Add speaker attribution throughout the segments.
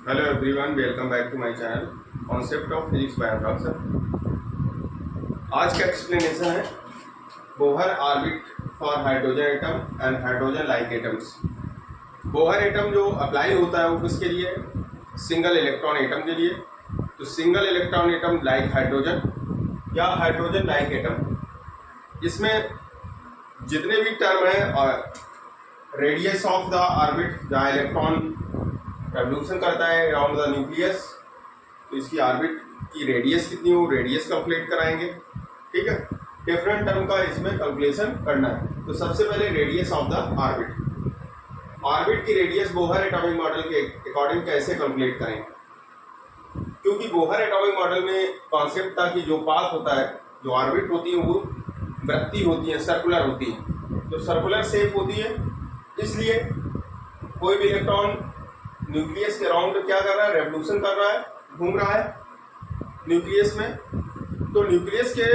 Speaker 1: Hello everyone, welcome back to my channel concept of physics by Anurag sir. आज का explanation है Bohr orbit for hydrogen atom and hydrogen like atoms. Bohr atom जो apply होता है वो किसके लिए? सिंगल इलेक्ट्रॉन एटम के लिए। तो single electron atom like hydrogen या हाइड्रोजन लाइक एटम, इसमें जितने भी टर्म है और रेडियस ऑफ द ऑर्बिट जहाँ इलेक्ट्रॉन रेवोल्यूशन करता है अराउंड द न्यूक्लियस, तो इसकी ऑर्बिट की रेडियस कितनी हो, रेडियस कैलकुलेट कराएंगे। ठीक है, डिफरेंट टर्म का इसमें कैलकुलेशन करना है। तो सबसे पहले radius of the orbit. Orbit की रेडियस बोहर एटॉमिक मॉडल के अकॉर्डिंग कैसे कैलकुलेट करेंगे? क्योंकि बोहर एटॉमिक मॉडल में कॉन्सेप्ट था कि जो पाथ होता है, जो ऑर्बिट होती है वो वृत्तीय होती है, सर्कुलर होती है, तो सर्कुलर शेप होती है। इसलिए कोई भी इलेक्ट्रॉन न्यूक्लियस के अराउंड क्या कर रहा है? रेवोल्यूशन कर रहा है, घूम रहा है न्यूक्लियस में। तो न्यूक्लियस के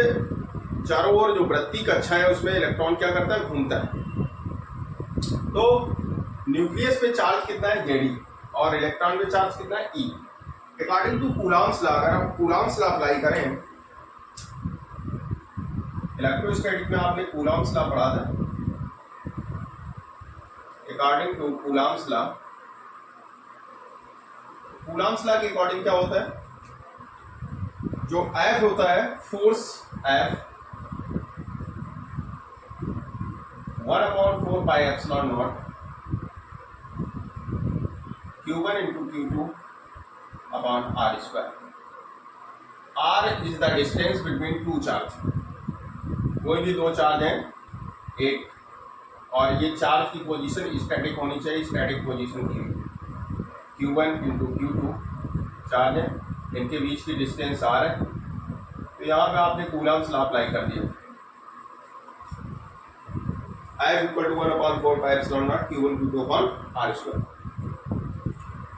Speaker 1: चारों ओर जो वृत्तीय कक्षा है उसमें इलेक्ट्रॉन क्या करता है? घूमता है। तो न्यूक्लियस पे चार्ज कितना है? जेडी, और इलेक्ट्रॉन पे चार्ज कितना है? E. According to Coulomb's law, अगर हम कूलॉम्स लॉ अप्लाई करें, इलेक्ट्रोस्टैटिक में आपने कूलॉम्स लॉ पढ़ा था। According to Coulomb's law, Coulomb's law के अकॉर्डिंग क्या होता है? जो F होता है, force F 1/4 pi epsilon naught Q1 into Q2 upon R square। R is the distance between two charge। कोई भी दो चार्ज हैं, एक, और ये चार्ज की पोजीशन स्टैटिक होनी चाहिए, स्टैटिक पोजीशन की। Q1 into Q2 चार्ज है, इनके बीच की डिस्टेंस R है। तो यहाँ पे आपने कूलॉम्स लॉ अप्लाई कर दिया। I equal to 1/4 pi epsilon naught Q1 Q2 upon R square.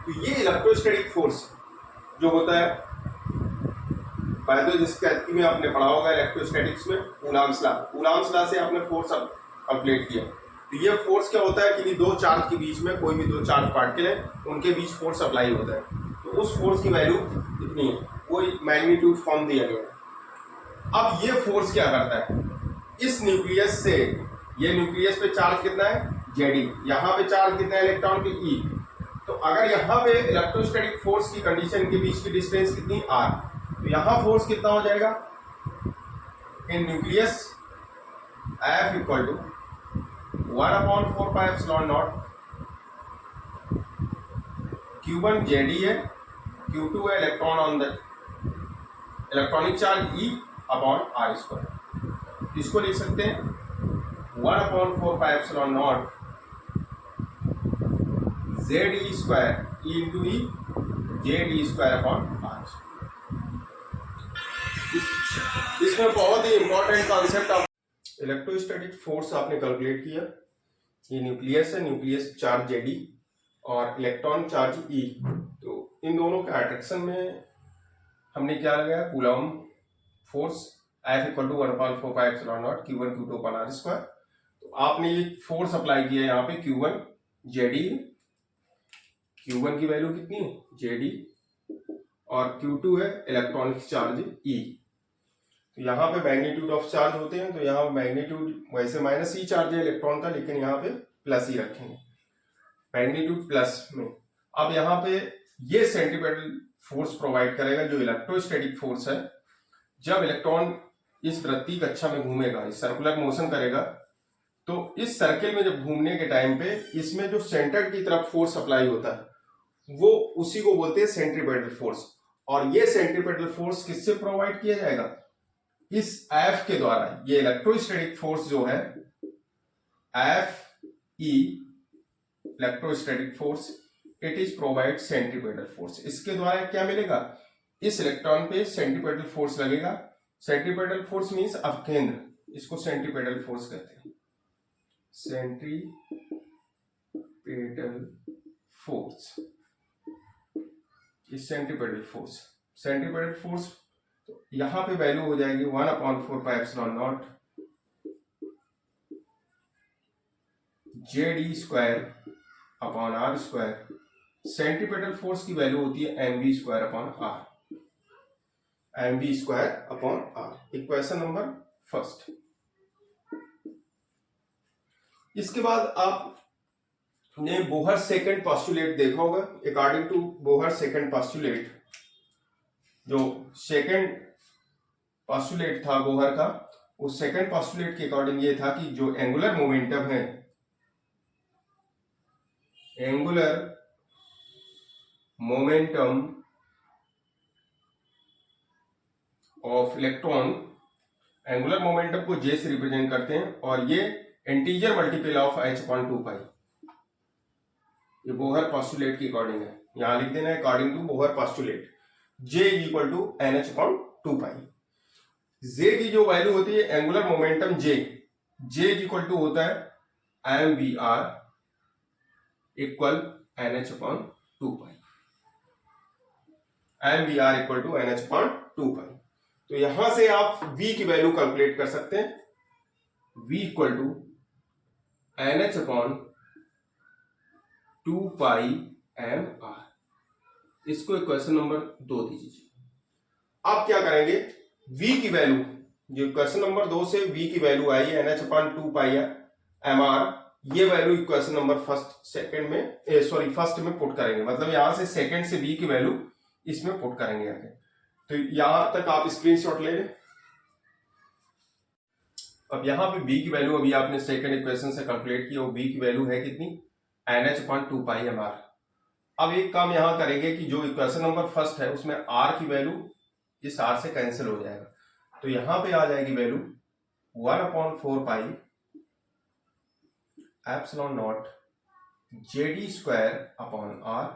Speaker 1: तो ये इलेक्ट्रोस्टैटिक फोर्स जो होता है, बायोलॉजी में आपने पढ़ा होगा इलेक्ट्रोस्टैटिक्स में कूलॉम्स लॉ। कूलॉम्स लॉ से आपने फोर्स कंप्लीट किया। तो ये फोर्स क्या होता है कि दो चार्ज के बीच में, कोई भी दो चार्ज पार्टिकल है, उनके बीच फोर्स अप्लाई होता है। तो उस फोर्स की वैल्यू कितनी है, कोई मैग्नीट्यूड फॉर्म दिया गया है। अब ये फोर्स क्या करता है? इस न्यूक्लियस से, ये न्यूक्लियस पे चार्ज कितना है? जेडी, यहाँ पे चार्ज कितना है इलेक्ट्रॉन के? ई। तो अगर यहाँ पे इलेक्ट्रोस्टैटिक फोर्स की कंडीशन के बीच की डिस्टेंस कितनी? आर। तो यहाँ फोर्स कितना हो जाएगा in nucleus? F equal to 1/4 pi epsilon naught Q1 Z e है, Q2 है electron on the electronic charge e upon r square. इसको लिख सकते हैं 1/4 pi epsilon naught Z e square, e into e, Z e square upon r square. इसमें बहुत ही important concept आप इलेक्ट्रोस्टैटिक फोर्स आपने कैलकुलेट किया। ये न्यूक्लियस है, न्यूक्लियस चार्ज जेडी और इलेक्ट्रॉन चार्ज ई। तो इन दोनों के अट्रैक्शन में हमने क्या लगाया? Coulomb force F equal to 1/4 pi epsilon naught Q1 Q2 upon R square. तो आपने ये फोर्स अप्लाई किया यहाँ पे Q1 जेडी, Q1 की वैल्यू कितनी है? जेडी, और Q2 है इलेक्ट्रॉनिक चार्ज ई। तो यहाँ पे मैग्नीट्यूड ऑफ चार्ज होते हैं, तो यहाँ मैग्नीट्यूड वैसे माइनस ई चार्ज है इलेक्ट्रॉन का, लेकिन यहाँ पे प्लस ही रखेंगे, मैग्नीट्यूड प्लस में। अब यहाँ पे ये सेंट्रीपेटल फोर्स प्रोवाइड करेगा जो इलेक्ट्रोस्टैटिक फोर्स है। जब इलेक्ट्रॉन इस वृत्तीय कक्षा में घूमेगा, इस सर्कुलर मोशन करेगा, तो इस सर्किल में जब घूमने के टाइम पे इसमें जो सेंटर की तरफ फोर्स अप्लाई होता है वो उसी को बोलते हैं सेंट्रीपेटल फोर्स। और ये सेंट्रीपेटल फोर्स किससे प्रोवाइड किया जाएगा? इस F के द्वारा। ये इलेक्ट्रोस्टैटिक फोर्स जो है F E electrostatic force, it is provide centripetal force. इसके द्वारा क्या मिलेगा? इस इलेक्ट्रॉन पे सेंट्रीपेटल फोर्स लगेगा। सेंट्रीपेटल फोर्स मींस अपकेंद्र, इसको सेंट्रीपेटल फोर्स कहते हैं, सेंट्रीपेटल फोर्स। इस सेंट्रीपेटल फोर्स, सेंट्रीपेटल फोर्स, तो यहां पे वैल्यू हो जाएगी 1/4 pi epsilon naught Z e square upon r square centripetal force की वैल्यू होती है mv square upon r, mv square upon r. Equation number first. इसके बाद आपने बोहर सेकंड पोस्टुलेट देखा होगा। According to Bohr second postulate, जो second postulate था बोहर का, उस सेकंड पोस्टुलेट के अकॉर्डिंग ये था कि जो एंगुलर मोमेंटम है, angular momentum of electron, angular momentum को जे से रिप्रेजेंट करते हैं और ये integer multiple of h upon 2 पाई। ये बोहर पोस्टुलेट के अकॉर्डिंग है, यहां लिख देना है according to Bohr postulate J equal to NH upon 2 pi. J की जो वैल्यू होती है angular momentum J equal to होता है mvr equal NH upon 2 pi, mvr equal to NH upon 2 pi. तो यहां से आप V की वैल्यू कैलकुलेट कर सकते हैं, V equal to NH upon 2 pi mr। इसको इक्वेशन नंबर 2 दीजिए। आप क्या करेंगे, V की वैल्यू, जो क्वेश्चन नंबर 2 से V की वैल्यू आई है NH अपॉन 2 पाई mr, ये वैल्यू इक्वेशन नंबर फर्स्ट में पुट करेंगे। मतलब यहां से सेकंड से V की वैल्यू इसमें पुट करेंगे आगे। तो यहां तक आप स्क्रीनशॉट ले लें। अब यहां पे B की वैल्यू अभी आपने सेकंड इक्वेशन से कैलकुलेट की, और B की वैल्यू है कितनी, NH अपॉन 2 पाई mr। अब एक काम यहां करेंगे कि जो इक्वेशन नंबर फर्स्ट है उसमें R की वैल्यू इस R से कैंसिल हो जाएगा, तो यहां पे आ जाएगी value 1 upon 4 pi epsilon not JD square upon R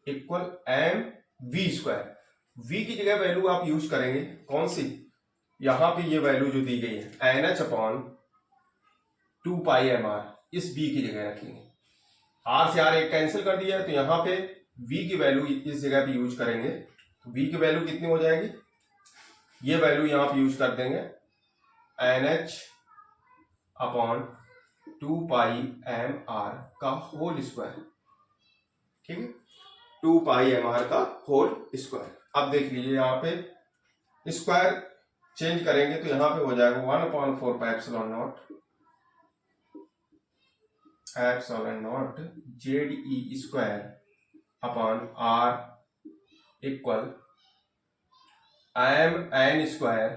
Speaker 1: equal mv square. V की जगह वैल्यू आप यूज करेंगे कौन सी, यहां पे ये वैल्यू जो दी गई है NH अपॉन 2 पाई mr, इस V की जगह रखेंगे। R से R एक कैंसिल कर दिया है, तो यहां पे V की वैल्यू इस जगह पे यूज करेंगे। तो V की वैल्यू कितनी हो जाएगी, ये वैल्यू यहां पे यूज कर देंगे NH अपॉन 2 पाई mr का होल स्क्वायर, ठीक है, 2 पाई mr का होल स्क्वायर। अब देख लीजिए यहाँ पे स्क्वायर चेंज करेंगे तो यहाँ पे हो जाएगा 1 upon 4 pi epsilon not JD square upon R equal mn square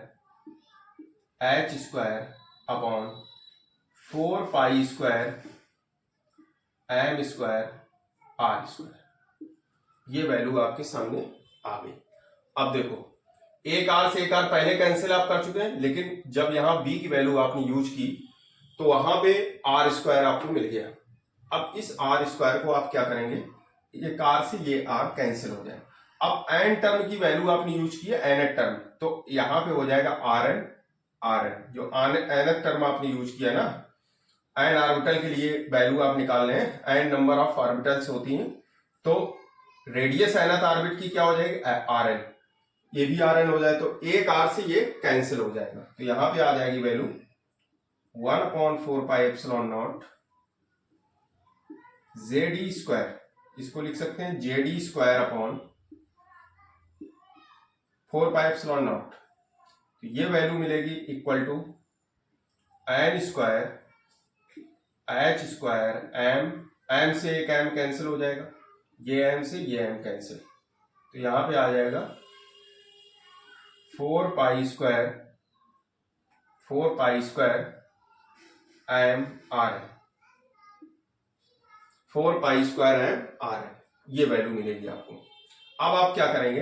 Speaker 1: h square upon 4 pi square m square r square. ये वैल्यू आपके सामने आ गई। अब देखो, एक R से एक R पहले कैंसिल आप कर चुके हैं, लेकिन जब यहां B की वैल्यू आपने यूज की तो वहां पे R स्क्वायर आपको मिल गया। अब इस R स्क्वायर को आप क्या करेंगे, ये R से ये R कैंसिल हो जाए। अब n टर्म की वैल्यू आपने यूज की है nth टर्म, तो यहां पे हो जाएगा Rn। जो nth टर्म आपने यूज किया ना, n ऑर्बिटल के लिए वैल्यू आप निकाल रहे हैं, n नंबर ऑफ ऑर्बिटल्स होती हैं, तो रेडियस nth ऑर्बिट की क्या हो जाएगी Rn, ये भी Rn हो जाए तो एक R से ये कैंसिल हो जाएगा। तो यहां पे आ जाएगी value 1 upon 4 pi epsilon not JD square, इसको लिख सकते हैं JD square upon 4 pi epsilon not. तो ये वैल्यू मिलेगी equal to n square h square m से एक m कैंसिल हो जाएगा, ये m से ये m कैंसिल, तो यहां पे आ जाएगा 4 pi square m r, 4 pi square m r, ये वैल्यू मिलेगी आपको। अब आप क्या करेंगे,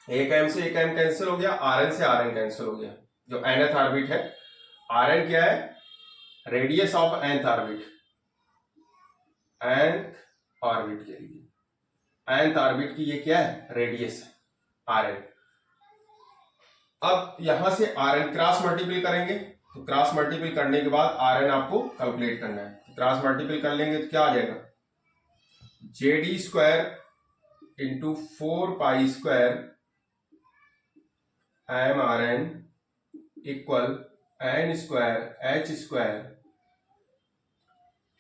Speaker 1: एक m से एक m कैंसिल हो गया, Rn से Rn कैंसिल हो गया। जो nth ऑर्बिट है, Rn क्या है, radius of nth orbit, nth orbit के लिए nth ऑर्बिट की ये क्या है, रेडियस है Rn। अब यहां से Rn क्रॉस मल्टीपल करेंगे, तो क्रॉस मल्टीपल करने के बाद Rn आपको कैलकुलेट करना है। क्रॉस मल्टीपल कर लेंगे तो क्या आ जाएगा, JD square into 4 pi square m Rn equal n square h square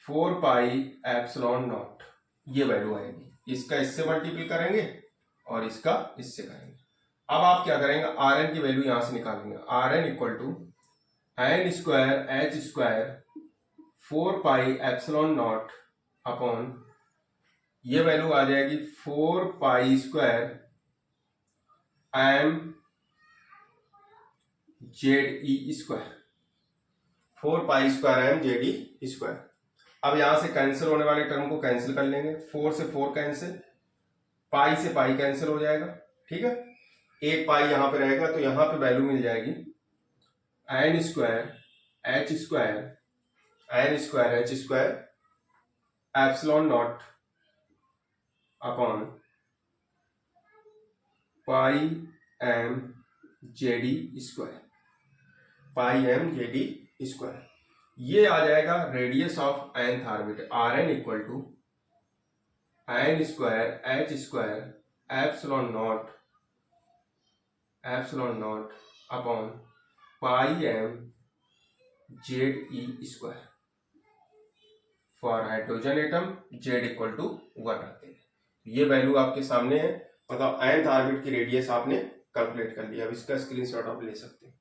Speaker 1: 4 pi epsilon naught. ये वैल्यू आएगी, इसका इससे मल्टीपल करेंगे और इसका इससे करेंगे। अब आप क्या करेंगे, आर एन की वैल्यू यहां से निकालेंगे, r n equal to n square h square 4 pi epsilon naught upon, ये वैल्यू आ जाएगी 4 pi square m z e square, 4 pi square m z e square. अब यहां से कैंसिल होने वाले टर्म को कैंसिल कर लेंगे, 4 से 4 कैंसिल, पाई से पाई कैंसिल हो जाएगा, ठीक है, एक पाई यहां पे रहेगा, तो यहां पे वैल्यू मिल जाएगी n square h square epsilon naught upon pi m JD square, pi m JD square. ये आ जाएगा radius of nth orbit, r n equal to n square h square epsilon naught upon pi m z e square. For hydrogen atom z equal to 1 रखते हैं। ये value आपके सामने है, मतलब nth ऑर्बिट की रेडियस आपने कैलकुलेट कर लिया। अब इसका स्क्रीनशॉट आप ले सकते हैं।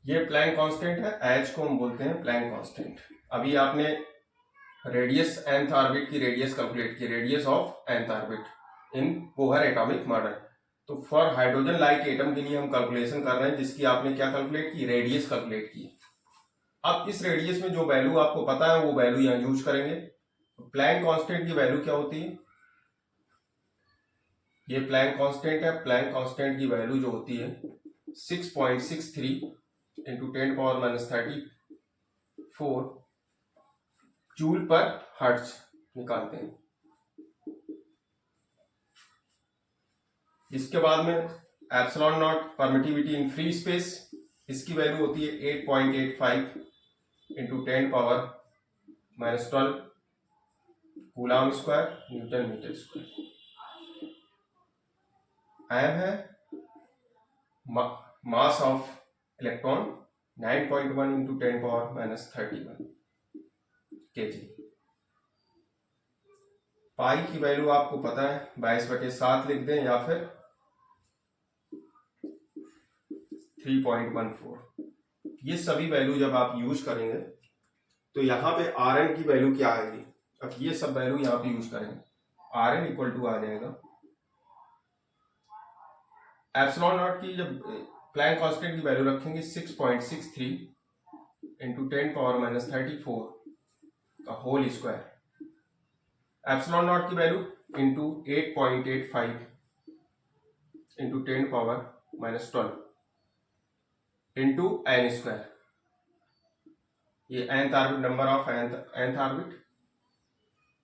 Speaker 1: ये प्लैंक कांस्टेंट है, एच को हम बोलते हैं प्लैंक कांस्टेंट। अभी आपने रेडियस nth ऑर्बिट की रेडियस कैलकुलेट की, radius of nth orbit in Bohr atomic model. तो फॉर हाइड्रोजन लाइक एटम के लिए हम कैलकुलेशन कर रहे हैं, जिसकी आपने क्या कैलकुलेट की, रेडियस कैलकुलेट की। अब इस रेडियस में जो वैल्यू आपको पता है वो वैल्यू यहां यूज करेंगे। प्लैंक कांस्टेंट की वैल्यू क्या होती है, ये प्लैंक कांस्टेंट है, प्लैंक कांस्टेंट की वैल्यू जो होती है 6.63 इंटू 10⁻34 जूल पर हर्ट्ज निकालते हैं। इसके बाद में epsilon not permittivity in free space, इसकी वैल्यू होती है 8.85 into 10⁻12 coulomb square newton metre square. M है mass of electron 9.1 into 10⁻31 kg। Pi की वैल्यू आपको पता है 22/7 लिख दें या फिर 3.14। ये सभी वैल्यू जब आप यूज करेंगे तो यहां पे आर एन की वैल्यू क्या आएगी। अब ये सब वैल्यू यहां पे यूज करेंगे, आर एन इक्वल टू आ जाएगा एप्सिलॉन नॉट की, जब प्लैंक कांस्टेंट की वैल्यू रखेंगे 6.63 इंटू 10⁻34 का होल स्क्वायर, एप्सिलॉन नॉट की value into 8.85 into 10⁻12 into n square, ये nth orbit, number of nth orbit.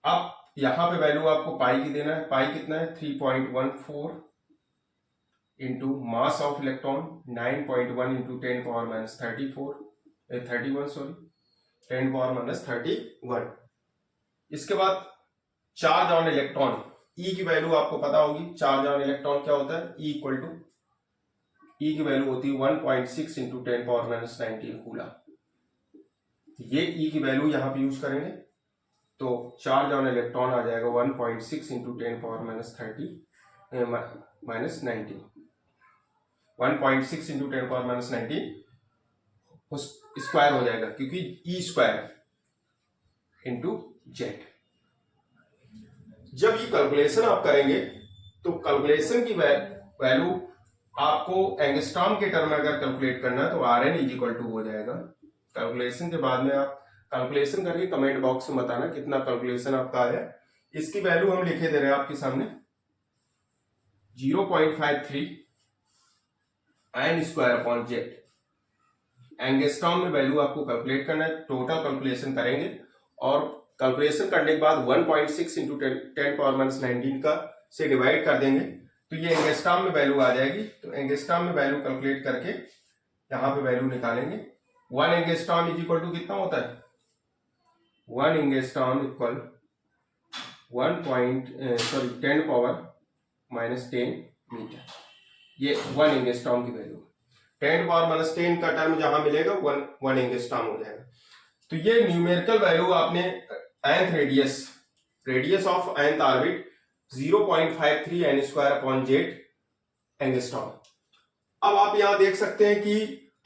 Speaker 1: अब यहां पे वैल्यू आपको पाई की देना है, पाई कितना है 3.14 into mass of electron 9.1 into 10⁻31। इसके बाद चार्ज ऑन इलेक्ट्रॉन, ई की वैल्यू आपको पता होगी, चार्ज ऑन इलेक्ट्रॉन क्या होता है, ई इक्वल टू, ई की वैल्यू होती है 1.6 इंटू 10⁻19 कूलम। ये ई की वैल्यू यहां पे यूज करेंगे, तो चार्ज ऑन इलेक्ट्रॉन आ जाएगा 1.6 इंटू 10⁻30 -19, 1.6 इंटू 10⁻19 स्क्वायर हो जाएगा, क्योंकि ई स्क्वायर इंटू जेड। जब ये कैलकुलेशन आप करेंगे तो कैलकुलेशन की वैल्यू आपको एंगस्ट्रॉम के टर्म में अगर कैलकुलेट करना है तो r n is equal to हो जाएगा। कैलकुलेशन के बाद में आप कैलकुलेशन करके कमेंट बॉक्स में बताना कितना कैलकुलेशन आपका आया। इसकी वैल्यू हम लिखे दे रहे हैं आपके सामने 0.53 n square upon z. Angstrom में वैल्यू आपको कैलकुलेट करना है, टोटल कैलकुलेशन करेंगे और कैलकुलेशन करने के बाद 1.6 इंटू 10⁻19 का से डिवाइड कर देंगे तो ये एंगस्ट्रॉम में वैल्यू आ जाएगी। तो एंगस्ट्रॉम में वैल्यू कैलकुलेट करके यहां पे वैल्यू निकालेंगे। 1 एंगस्ट्रॉम इज इक्वल टू कितना होता है, 1 एंगस्ट्रॉम इक्वल 10⁻10 मीटर। ये 1 एंगस्ट्रॉम की वैल्यू, 10⁻10 का टर्म जहां मिलेगा 1 एंगस्ट्रॉम हो जाएगा। तो ये न्यूमेरिकल वैल्यू आपने nth radius of nth orbit 0.53 n square upon z angstrom. अब आप यहां देख सकते हैं कि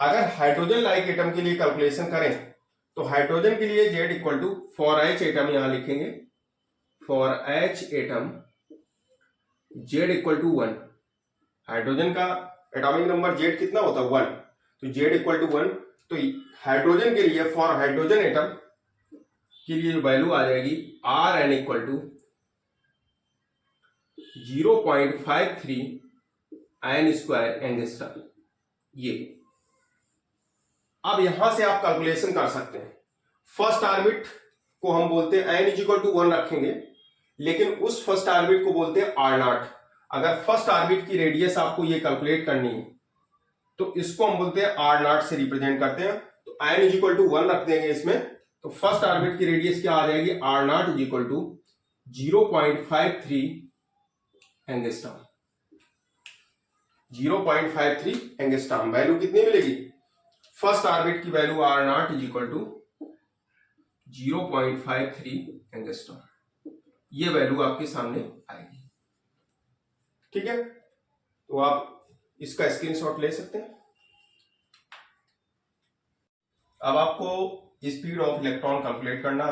Speaker 1: अगर हाइड्रोजन लाइक एटम के लिए कैलकुलेशन करें तो हाइड्रोजन के लिए Z equal to for H atom यहां लिखेंगे, for H atom Z equal to 1। Hydrogen का एटॉमिक नंबर Z कितना होता है 1, तो Z इक्वल टू 1। तो हाइड्रोजन के लिए फॉर हाइड्रोजन एटम के लिए वैल्यू आ जाएगी Rn equal to 0.53 n square angstrom. ये अब यहां से आप कैलकुलेशन कर सकते हैं। फर्स्ट ऑर्बिट को हम बोलते हैं n इक्वल टू 1 रखेंगे, लेकिन उस फर्स्ट ऑर्बिट को बोलते हैं R0। अगर फर्स्ट ऑर्बिट की रेडियस आपको ये कैलकुलेट करनी है तो इसको हम बोलते हैं R0 से रिप्रेजेंट करते हैं। तो n इक्वल टू 1 रख देंगे इसमें, तो फर्स्ट ऑर्बिट की रेडियस क्या आ जाएगी R0 equal to 0.53 angstrom. 0.53 angstrom value कितनी मिलेगी? फर्स्ट ऑर्बिट की value R0 equal to 0.53 angstrom. ये वैल्यू आपके सामने आएगी। ठीक है, तो आप इसका स्क्रीनशॉट ले सकते हैं। अब आपको स्पीड ऑफ इलेक्ट्रॉन कैलकुलेट करना।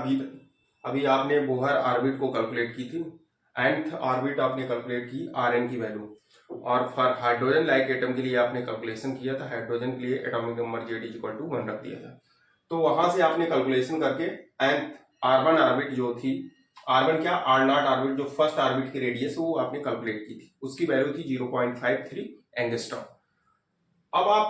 Speaker 1: अभी आपने बोहर ऑर्बिट को कैलकुलेट की थी, nth ऑर्बिट आपने कैलकुलेट की Rn की वैल्यू, और फॉर हाइड्रोजन लाइक एटम के लिए आपने कैलकुलेशन किया था। हाइड्रोजन के लिए atomic number Z equal to 1 रख दिया था। तो वहां से आपने कैलकुलेशन करके nth R1 ऑर्बिट जो थी, R1 क्या R0 ऑर्बिट जो फर्स्ट ऑर्बिट की रेडियस वो आपने कैलकुलेट की थी, उसकी वैल्यू थी 0.53 एंगस्ट्रॉम। अब आप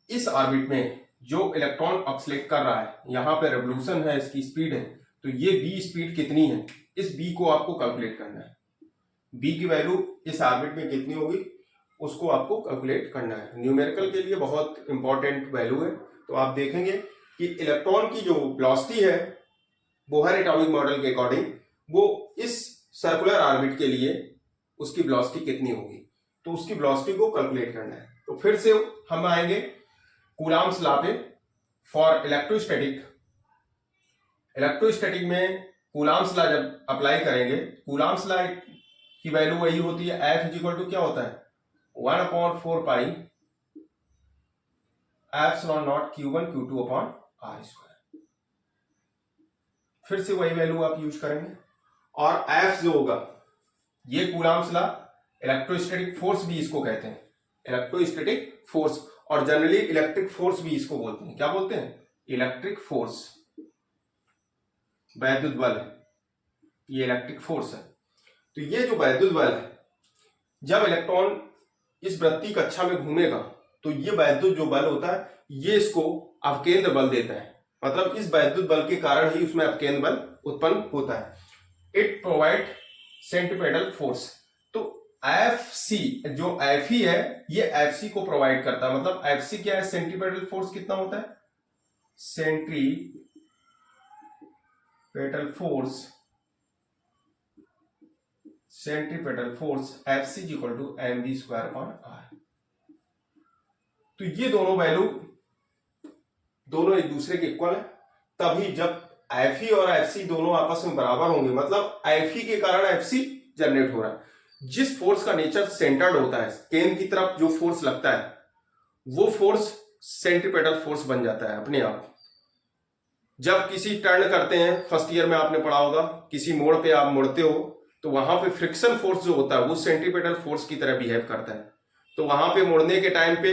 Speaker 1: इस ऑर्बिट में जो इलेक्ट्रॉन ऑक्सीलेट कर रहा है, यहाँ पे रेवोल्यूशन है, इसकी स्पीड है, तो ये b स्पीड कितनी है, इस b को आपको कैलकुलेट करना है। b की वैल्यू इस ऑर्बिट में कितनी होगी उसको आपको कैलकुलेट करना है। न्यूमेरिकल के लिए बहुत इंपॉर्टेंट वैल्यू है। तो आप देखेंगे कि इलेक्ट्रॉन की जो वेलोसिटी है बोहर एटॉमिक मॉडल के अकॉर्डिंग, वो इस सर्कुलर ऑर्बिट के लिए उसकी वेलोसिटी कितनी होगी, तो उसकी वेलोसिटी को कैलकुलेट करना है। तो फिर से हम आएंगे कूलॉम्स लॉ पे फॉर इलेक्ट्रोस्टैटिक। इलेक्ट्रोस्टैटिक में कूलॉम्स लॉ जब अप्लाई करेंगे, कूलॉम्स लॉ की वैल्यू वही होती है, F इक्वल टू क्या होता है 1/4 pi epsilon naught Q1 Q2 upon R square. फिर से वही वैल्यू आप यूज करेंगे, और F जो होगा ये कूलॉम्स लॉ, इलेक्ट्रोस्टैटिक फोर्स भी इसको कहते हैं, इलेक्ट्रोस्टैटिक फोर्स, और जनरली इलेक्ट्रिक फोर्स भी इसको बोलते हैं। क्या बोलते हैं? Electric force. वैद्युत बल है, ये इलेक्ट्रिक फोर्स है। तो ये जो वैद्युत बल है, जब इलेक्ट्रॉन इस वृत्तीय कक्षा में घूमेगा तो ये वैद्युत जो बल होता है ये इसको अवकेंद्र बल देता है। मतलब इस वैद्युत बल के कारण ही उसमें अवकेंद्र बल उत्पन्न होता है। It provide centripetal force. तो Fc जो Fe है ये Fc को प्रोवाइड करता है। मतलब Fc क्या है? सेंट्रीपेटल फोर्स कितना होता है? Centripetal force, centripetal force Fc equal to mv square upon r। तो ये दोनों वैल्यू दोनों एक दूसरे के इक्वल है। तभी जब Fe और Fc दोनों आपस में बराबर होंगे, मतलब Fe के कारण Fc जनरेट हो रहा है। जिस फोर्स का नेचर सेंटर्ड होता है, केंद्र की तरफ जो फोर्स लगता है वो फोर्स सेंट्रीपेटल फोर्स बन जाता है अपने आप। जब किसी टर्न करते हैं, फर्स्ट ईयर में आपने पढ़ा होगा, किसी मोड़ पे आप मुड़ते हो तो वहां पे फ्रिक्शन फोर्स जो होता है वो सेंट्रीपेटल फोर्स की तरह बिहेव करता है। तो वहां पे मुड़ने के टाइम पे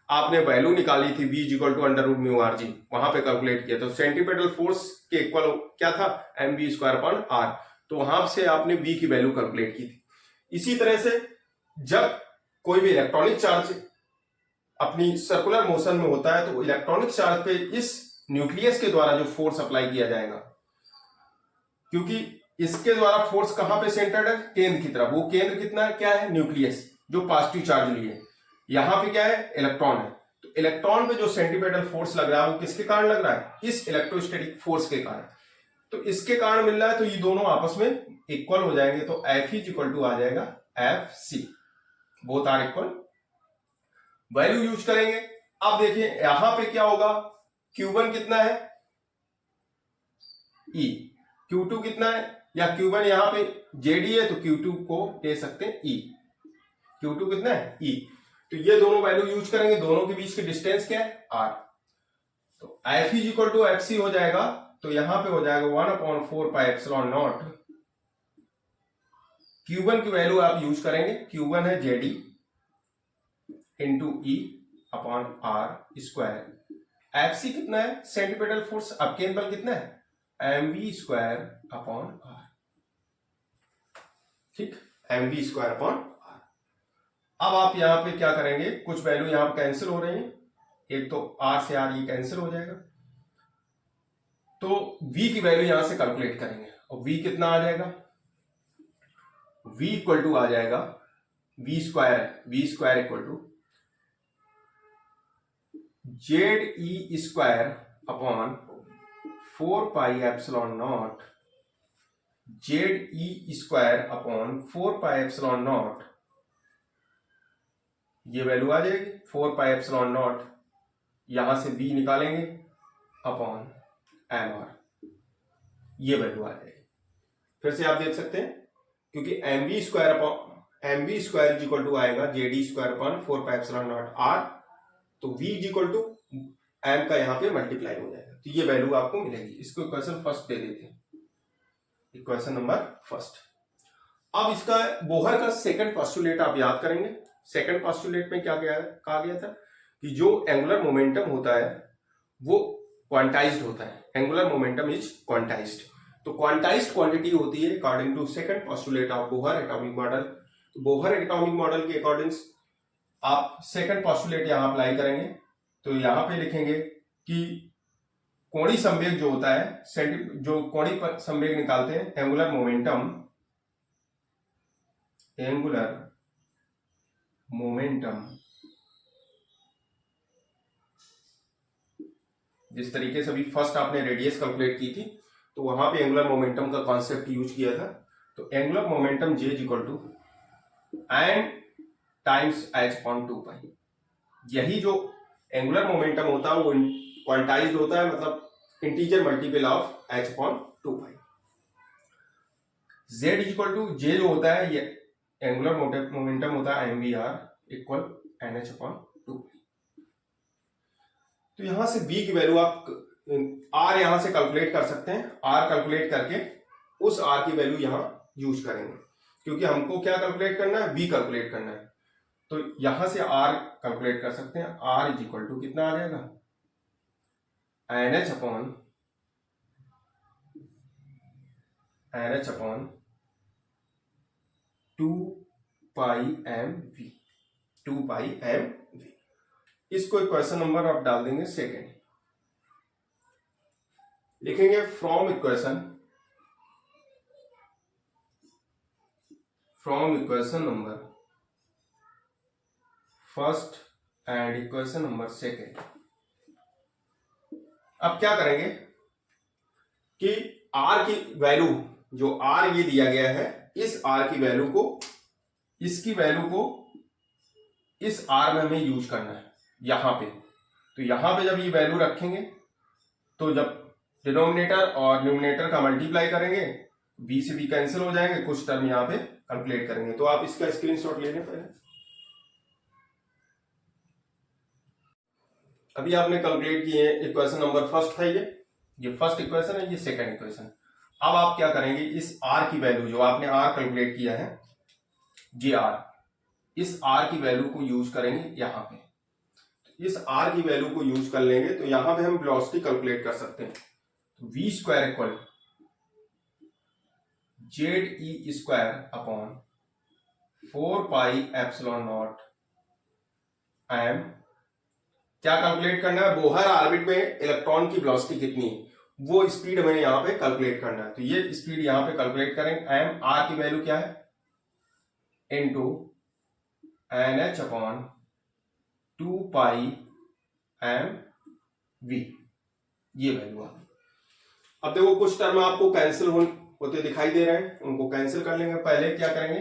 Speaker 1: आपने वैल्यू निकाली थी v equal to under root mu r g, वहां पे कैलकुलेट किया। तो सेंट्रीपेटल फोर्स के इक्वल क्या था? mv square upon r। तो वहां से आपने v की वैल्यू कैलकुलेट की थी। इसी तरह से जब कोई भी इलेक्ट्रॉनिक चार्ज अपनी सर्कुलर मोशन में होता है तो इलेक्ट्रॉनिक चार्ज पे इस न्यूक्लियस के द्वारा जो फोर्स अप्लाई किया जाएगा, क्योंकि इसके द्वारा फोर्स कहां पे सेंटर्ड है? केंद्र की तरफ। वो केंद्र कितना है? क्या है? न्यूक्लियस, जो पॉजिटिव चार्ज लिए। यहां पे क्या है? इलेक्ट्रॉन है। तो इलेक्ट्रॉन पे जो सेंट्रीपेटल फोर्स लग रहा है वो किसके कारण लग रहा है? इस इलेक्ट्रोस्टैटिक फोर्स के कारण। तो इसके कारण मिल रहा है, तो ये दोनों आपस में इक्वल हो जाएंगे। तो Fe इक्वल टू आ जाएगा Fc, both are equal. Value use करेंगे। अब देखिए यहां पे क्या होगा, Q1 कितना है? E, Q2 कितना है, या Q1 यहाँ पे JD है तो Q2 को ले सकते हैं E। Q2 कितना है E। तो ये दोनों वैल्यू यूज करेंगे, दोनों के बीच की डिस्टेंस क्या है R। तो F is equal to FC हो जाएगा, तो यहां पे हो जाएगा 1/4 पाई एप्सिलॉन नॉट। Q1 की वैल्यू आप यूज करेंगे, Q1 है JD into E upon R square. FC कितना है सेंटीपिटल फोर्स, अब केंद्र कितना है mv स्क्वायर अपॉन R। ठीक, mv स्क्वायर अपॉन R। अब आप यहां पे क्या करेंगे, कुछ वैल्यू यहां पे कैंसिल हो रही है, एक तो R से R ये कैंसिल हो जाएगा, तो V की वैल्यू यहां से कैलकुलेट करेंगे, और V कितना आ जाएगा, V इक्वल टू आ जाएगा V square equal to ZE square upon 4 pi epsilon naught ZE square upon 4 pi epsilon naught. ये वैल्यू आ जाएगी 4 पाई एप्सिलॉन नॉट, यहां से V निकालेंगे अपॉन MR, ये वैल्यू आ जाएगी। फिर से आप देख सकते हैं, क्योंकि mv square is equal to आएगा JD square upon 4 pi epsilon naught R, तो V is equal to m का यहाँ पे मल्टीप्लाई हो जाएगा, तो ये वैल्यू आपको मिलेगी। इसको इक्वेशन फर्स्ट दे देते हैं, इक्वेशन नंबर फर्स्ट। अब इसका बोहर का सेकंड पोस्टुलेट आप याद करेंगे। सेकंड पोस्टुलेट में क्या कहा गया था कि जो एंगुलर मोमेंटम होता है वो क्वांटाइज्ड होता है, एंगुलर मोमेंटम इज क्वांटाइज्ड। तो क्वांटाइज्ड क्वांटिटी होती है according to second postulate of Bohr atomic model. तो बोहर एटॉमिक मॉडल के अकॉर्डिंग आप सेकंड पोस्टुलेट यहां अप्लाई करेंगे, तो यहां पे लिखेंगे कि कोणीय संवेग जो होता है, जो कोणीय संवेग निकालते हैं, एंगुलर मोमेंटम जिस तरीके से अभी फर्स्ट आपने रेडियस कैलकुलेट की थी, तो वहां पे एंगुलर मोमेंटम का कॉन्सेप्ट यूज किया था। तो angular momentum J is equal to n times h upon 2 pi. यही जो एंगुलर मोमेंटम होता है वो क्वांटाइज्ड होता है, मतलब integer multiple of h upon 2 pi. Z is equal to J जो होता है ये एंगुलर मोमेंटम होता है mvr equal nh upon 2 pi. तो यहां से B की वैल्यू आप R यहां से कैलकुलेट कर सकते हैं, R कैलकुलेट करके उस R की वैल्यू यहां यूज करेंगे, क्योंकि हमको क्या कैलकुलेट करना है, V कैलकुलेट करना है। तो यहां से R कैलकुलेट कर सकते हैं, R इज इक्वल टू कितना आ जाएगा NH अपॉन 2 पाई MV, 2 पाई MV। इसको इक्वेशन नंबर आप डाल देंगे सेकेंड, लिखेंगे from equation number first and equation number second. अब क्या करेंगे कि R की वैल्यू, जो R ये दिया गया है, इस R की वैल्यू को, इसकी वैल्यू को इस R में हमें यूज करना है यहां पे। तो यहां पे जब ये वैल्यू रखेंगे, तो जब डिनोमिनेटर और न्यूमिनेटर का मल्टीप्लाई करेंगे, B से B कैंसिल हो जाएंगे, कुछ टर्म यहां पे कैलकुलेट करेंगे। तो आप इसका स्क्रीनशॉट ले लें पहले। अभी आपने कैलकुलेट किए, इक्वेशन नंबर फर्स्ट था ये फर्स्ट इक्वेशन है, ये सेकंड इक्वेशन। अब आप क्या करेंगे, इस R की वैल्यू जो आपने R कैलकुलेट किया है, ये R, इस R की वैल्यू को यूज करेंगे यहां पे। इस R की वैल्यू को यूज कर लेंगे तो यहां पे हम वेलोसिटी कैलकुलेट कर सकते हैं। तो V square equal ZE square upon 4 pi epsilon not m। क्या कैलकुलेट करना है, बोहर ऑर्बिट में इलेक्ट्रॉन की वेलोसिटी कितनी है, वो स्पीड हमें यहाँ पे कैलकुलेट करना है। तो ये स्पीड यहाँ पे कैलकुलेट करेंगे। m, R की वैल्यू क्या है, इनटू NH अपॉन 2 पाई MV, ये वैल्यू आ गई। अब देखो कुछ टर्म आपको कैंसिल होते दिखाई दे रहे हैं, उनको कैंसिल कर लेंगे। पहले क्या करेंगे,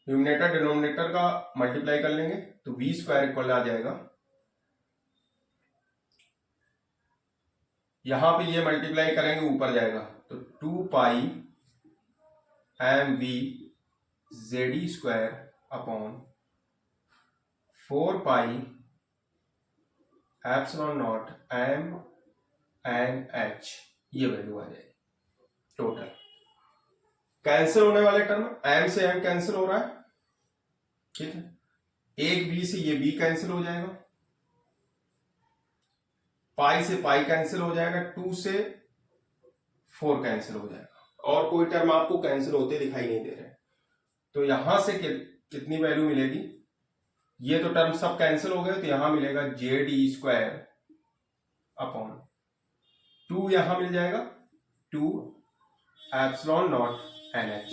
Speaker 1: न्यूमिनेटर डिनोमिनेटर का मल्टीप्लाई कर लेंगे, तो V स्क्वायर इक्वल आ जाएगा, यहां पे ये मल्टीप्लाई करेंगे ऊपर जाएगा, तो 2 पाई mv JD square upon 4 pi epsilon not m n h, ये वैल्यू आ जाएगी टोटल। कैंसिल होने वाले टर्म, m से m कैंसिल हो रहा है, ठीक है, एक b से ये b कैंसिल हो जाएगा, पाई से पाई कैंसिल हो जाएगा, 2 से 4 कैंसिल हो जाएगा, और कोई टर्म आपको कैंसिल होते दिखाई नहीं दे रहे। तो यहां से कितनी वैल्यू मिलेगी, ये तो टर्म सब कैंसिल हो गए, तो यहां मिलेगा जेड ई स्क्वायर अपॉन 2, यहां मिल जाएगा 2 epsilon not NH,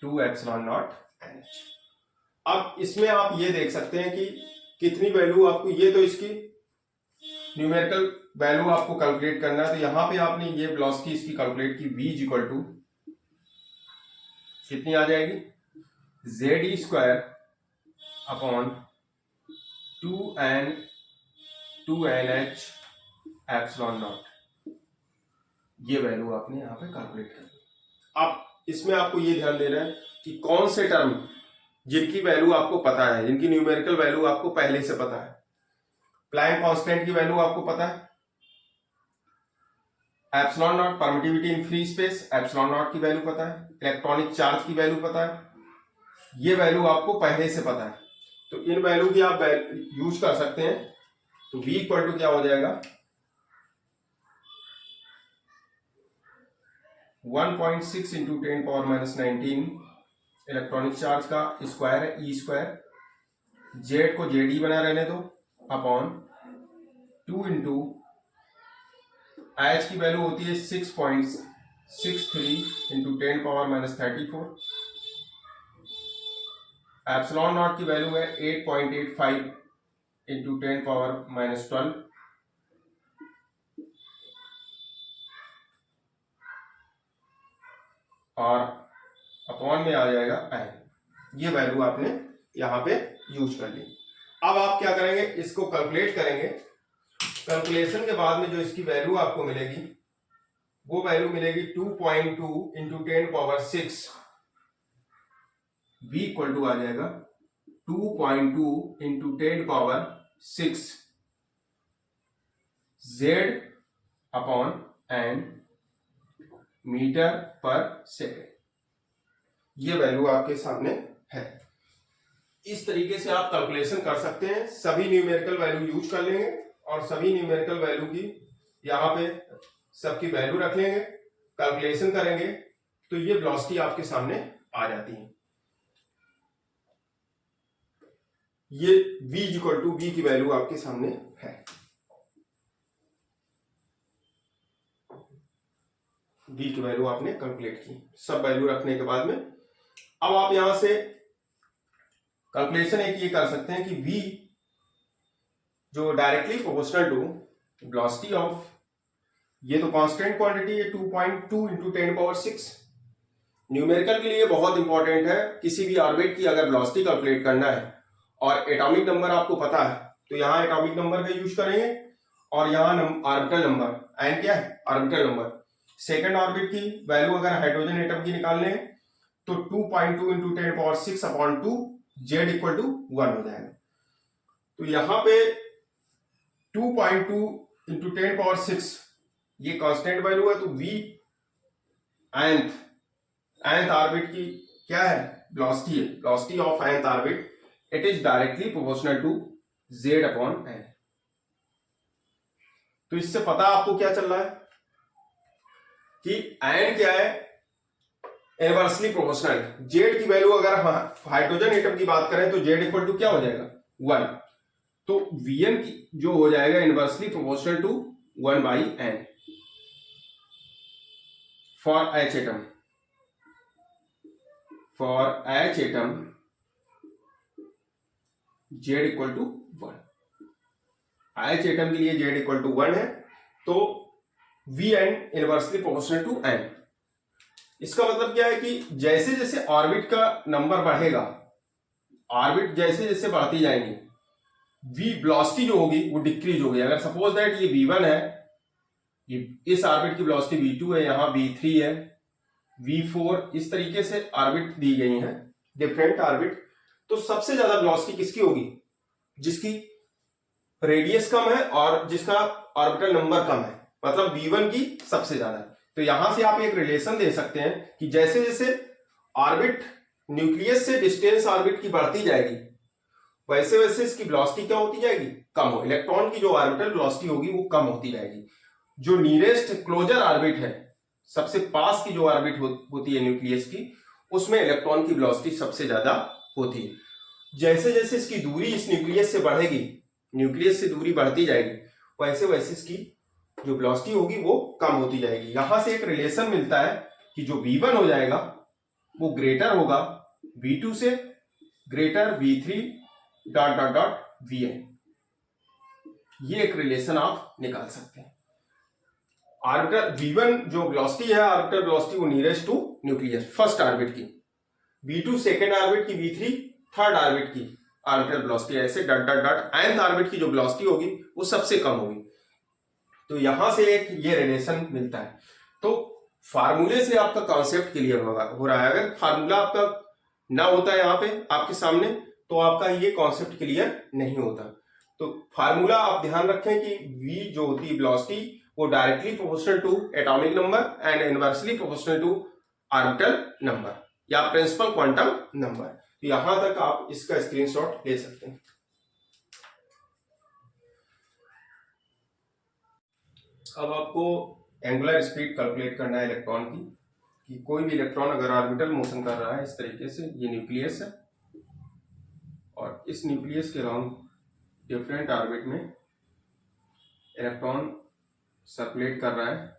Speaker 1: 2 epsilon not NH। अब इसमें आप ये देख सकते हैं कि कितनी वैल्यू आपको, ये तो इसकी न्यूमेरिकल वैल्यू आपको कैलकुलेट करना है, तो यहां पे आपने ये वेलोसिटी इसकी कैलकुलेट की, v इक्वल टू कितनी आ जाएगी, Z e square upon 2NH epsilon naught, ये वैल्यू आपने यहां पे कैलकुलेट कर दी। अब इसमें आपको ये ध्यान देना है कि कौन से टर्म जिनकी वैल्यू आपको पता है, जिनकी न्यूमेरिकल वैल्यू आपको पहले से पता है। प्लैंक कांस्टेंट की वैल्यू आपको पता है, epsilon not permittivity in free space, epsilon naught की वैल्यू पता है, इलेक्ट्रॉनिक चार्ज की वैल्यू पता है, ये वैल्यू आपको पहले से पता है, तो इन वैल्यू की आप यूज कर सकते हैं। तो v इक्वल टू क्या हो जाएगा, 1.6 इंटू 10⁻⁻19 इलेक्ट्रॉनिक चार्ज का स्क्वायर है, ई स्क्वायर, जेड को जेड ई बना रहने दो, अपॉन 2 इंटू एच की वैल्यू होती है 6.63 इंटू 10⁻34, एप्सिलॉन नॉट की वैल्यू है 8.85 इंटू 10⁻12, और अपॉन में आ जाएगा n। ये वैल्यू आपने यहां पे यूज कर ली। अब आप क्या करेंगे, इसको कैलकुलेट करेंगे। कैलकुलेशन के बाद में जो इसकी वैल्यू आपको मिलेगी, वो वैल्यू मिलेगी 2.2 इंटू 10⁻6, v इक्वल टू आ जाएगा 2.2 into 10⁻6 z upon n metre पर सेकेंड, ये वैल्यू आपके सामने है। इस तरीके से आप कैलकुलेशन कर सकते हैं, सभी न्यूमेरिकल वैल्यू यूज कर लेंगे और सभी न्यूमेरिकल वैल्यू की यहां पे सबकी वैल्यू रख लेंगे, कैलकुलेशन करेंगे, तो ये वेलोसिटी आपके सामने आ जाती है। ये v इक्वल टू v की वैल्यू आपके सामने है। v की वैल्यू आपने कैलकुलेट की, सब वैल्यू रखने के बाद में अब आप यहां से कैलकुलेशन एक ये कर सकते हैं कि v जो directly proportional to velocity of, ये तो कांस्टेंट क्वांटिटी है 2.2 इंटू 10⁻6, न्यूमेरिकल के लिए बहुत इंपॉर्टेंट है। किसी भी ऑर्बिट की अगर वेलोसिटी कैलकुलेट करना है और एटॉमिक नंबर आपको पता है, तो यहाँ एटॉमिक नंबर का यूज करेंगे, और यहाँ ऑर्बिटल नंबर, एन क्या है, ऑर्बिटल नंबर। सेकंड ऑर्बिट की वैल्यू अगर हाइड्रोजन एटम की निकालने है तो 2.2 into 10⁻6 upon 2 z equal to 1 हो जाएगा। तो यहां पे 2.2 इंटू 10⁻6 ये कांस्टेंट वैल्यू है, तो v nth ऑर्बिट की क्या है, वेलोसिटी है, velocity of nth orbit, it is directly proportional to z upon n। तो इससे पता आपको क्या चल रहा है कि n क्या है, इनवर्सली प्रोपोर्शनल। जेड की वैल्यू अगर हाइड्रोजन एटम की बात करें तो जेड इक्वल टू क्या हो जाएगा, 1, तो Vn की जो हो जाएगा inversely proportional to 1/n for h atom. For h atom z equal to 1, h atom के लिए जेड इक्वल टू 1 है, तो Vn inversely proportional to n। इसका मतलब क्या है कि जैसे जैसे ऑर्बिट का नंबर बढ़ेगा, ऑर्बिट जैसे जैसे बढ़ती जाएंगी, v वेलोसिटी जो होगी वो डिक्रीज होगी। अगर सपोज दैट ये v1 है, इस ऑर्बिट की वेलोसिटी v2 है, यहाँ v3 है, v4, इस तरीके से ऑर्बिट दी गई हैं, डिफरेंट ऑर्बिट। तो सबसे ज्यादा वेलोसिटी किसकी होगी? जिसकी रेडियस कम है और जिसका ऑर्बिटल नंबर कम है, मतलब v1 की सबसे ज्यादा। तो यहां से आप एक रिलेशन दे सकते हैं कि जैसे जैसे ऑर्बिट न्यूक्लियस से डिस्टेंस ऑर्बिट की बढ़ती जाएगी, वैसे वैसे इसकी वेलोसिटी क्या होती जाएगी? कम हो। इलेक्ट्रॉन की जो ऑर्बिटल वेलोसिटी होगी वो कम होती जाएगी। जो नियरेस्ट क्लोजर ऑर्बिट है, सबसे पास की जो ऑर्बिट होती है न्यूक्लियस की, उसमें इलेक्ट्रॉन की वेलोसिटी सबसे ज्यादा होती है। जैसे जैसे इसकी दूरी इस न्यूक्लियस से बढ़ेगी, न्यूक्लियस से दूरी बढ़ती जाएगी, वैसे वैसे इसकी जो वेलोसिटी होगी वो कम होती जाएगी। यहां से एक रिलेशन मिलता है कि जो v1 हो जाएगा वो ग्रेटर होगा v2 से, greater v3 dot dot dot vn। ये एक रिलेशन आप निकाल सकते हैं। ऑर्बिटल v1 जो वेलोसिटी है, ऑर्बिटल वेलोसिटी, वो nearest to nucleus first orbit की, v2 सेकेंड ऑर्बिट की, v3 थर्ड ऑर्बिट की ऑर्बिटल वेलोसिटी, ऐसे dot dot dot nth orbit की जो वेलोसिटी होगी वो सबसे कम होगी। तो यहां से एक ये रिलेशन मिलता है। तो फार्मूले से आपका कॉन्सेप्ट क्लियर हो रहा है। अगर फार्मूला आपका ना होता है यहाँ पे आपके सामने, तो आपका ये कॉन्सेप्ट क्लियर नहीं होता। तो फार्मूला आप ध्यान रखें कि v जो होती है वेलोसिटी, वो directly proportional to atomic number and inversely proportional to orbital number या प्रिंसिपल क्वांटम नंबर। तो यहां तक आप इसका स्क्रीनशॉट ले सकते हैं। अब आपको एंगुलर स्पीड कैलकुलेट करना है इलेक्ट्रॉन की, कि कोई भी इलेक्ट्रॉन अगर ऑर्बिटल मोशन कर रहा है इस तरीके से, ये न्यूक्लियस है और इस न्यूक्लियस के अराउंड डिफरेंट ऑर्बिट में इलेक्ट्रॉन सर्कुलेट कर रहा है,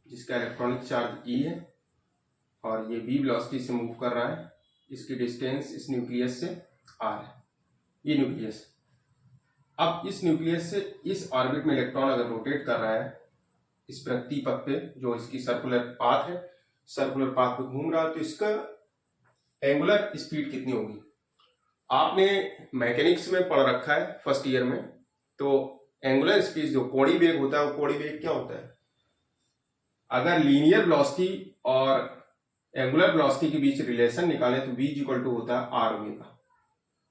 Speaker 1: जिसका इलेक्ट्रॉनिक चार्ज E है और ये v वेलोसिटी से मूव कर रहा है। इसकी डिस्टेंस इस न्यूक्लियस से r है, ये न्यूक्लियस। अब इस न्यूक्लियस से इस ऑर्बिट में इलेक्ट्रॉन अगर रोटेट कर रहा है इस प्रगति पथ पे, जो इसकी सर्कुलर पाथ है, सर्कुलर पाथ पे घूम रहा है, तो इसका एंगुलर स्पीड कितनी होगी? आपने मैकेनिक्स में पढ़ रखा है फर्स्ट ईयर में। तो एंगुलर स्पीड जो कोणीय वेग होता है, वो कोणीय वेग क्या होता है? अगर लीनियर वेलोसिटी और एंगुलर वेलोसिटी के बीच रिलेशन निकालें तो v इक्वल टू होता है r ओमेगा।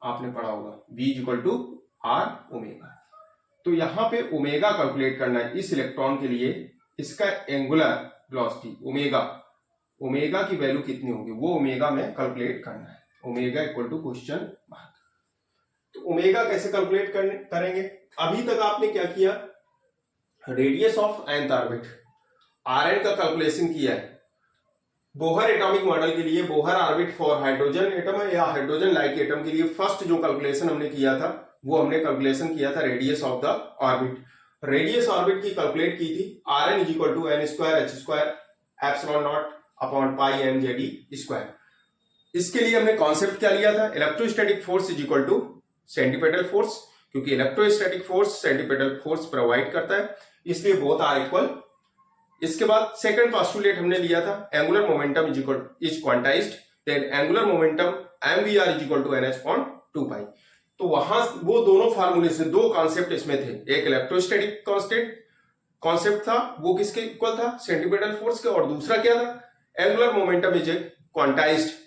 Speaker 1: आपने पढ़ा होगा v equal to r omega. तो यहां पे ओमेगा कैलकुलेट करना है इस इलेक्ट्रॉन के लिए। इसका एंगुलर वेलोसिटी ओमेगा की वैल्यू कितनी होगी, वो ओमेगा में कैलकुलेट करना है। Omega equal to question mark. तो ओमेगा कैसे कैलकुलेट करेंगे? अभी तक आपने क्या किया? Radius of nth orbit rn का कैलकुलेशन किया है। बोहर एटॉमिक मॉडल के लिए, Bohr orbit for hydrogen atom है या हाइड्रोजन लाइक एटम के लिए फर्स्ट जो कैलकुलेशन हमने किया था, वो हमने कैलकुलेशन किया था radius of the orbit. Radius orbit की कैलकुलेट की थी rn is equal to n square h square epsilon naught upon pi m z e square. इसके लिए हमने कॉन्सेप्ट क्या लिया था? Electrostatic force is equal to centripetal force, क्योंकि electrostatic force centripetal force provide करता है, इसलिए बोथ आर इक्वल। इसके बाद सेकंड पोस्टुलेट हमने लिया था angular momentum is quantized, then angular momentum mvr is equal to nh upon 2 pi. तो वहां वो दोनों फार्मूले से दो कॉन्सेप्ट इसमें थे। एक इलेक्ट्रोस्टैटिक कॉन्सेप्ट था, वो किसके इक्वल था? सेंटीपिटल फोर्स के। और दूसरा क्या था? Angular momentum is quantized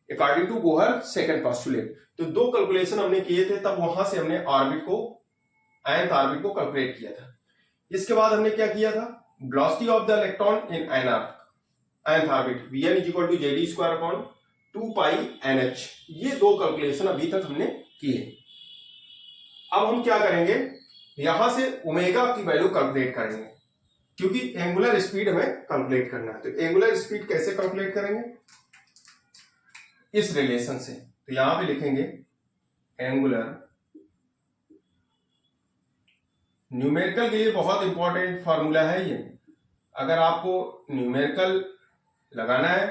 Speaker 1: according to Bohr second postulate. तो दो कैलकुलेशन हमने किए थे, तब वहां से हमने ऑर्बिट को, nth ऑर्बिट को कैलकुलेट किया था। इसके बाद हमने क्या किया था? Velocity of the electron in nth orbit vn is equal to z e square upon 2 pi nh। ये दो कैलकुलेशन अभी तक हमने किए। अब हम क्या करेंगे? यहां से ओमेगा की वैल्यू कैलकुलेट करेंगे, क्योंकि एंगुलर स्पीड हमें कैलकुलेट करना है। तो एंगुलर स्पीड कैसे कैलकुलेट करेंगे? इस रिलेशन से। तो यहां पे लिखेंगे एंगुलर, न्यूमेरिकल के लिए बहुत इंपॉर्टेंट फॉर्मूला है ये। अगर आपको न्यूमेरिकल लगाना है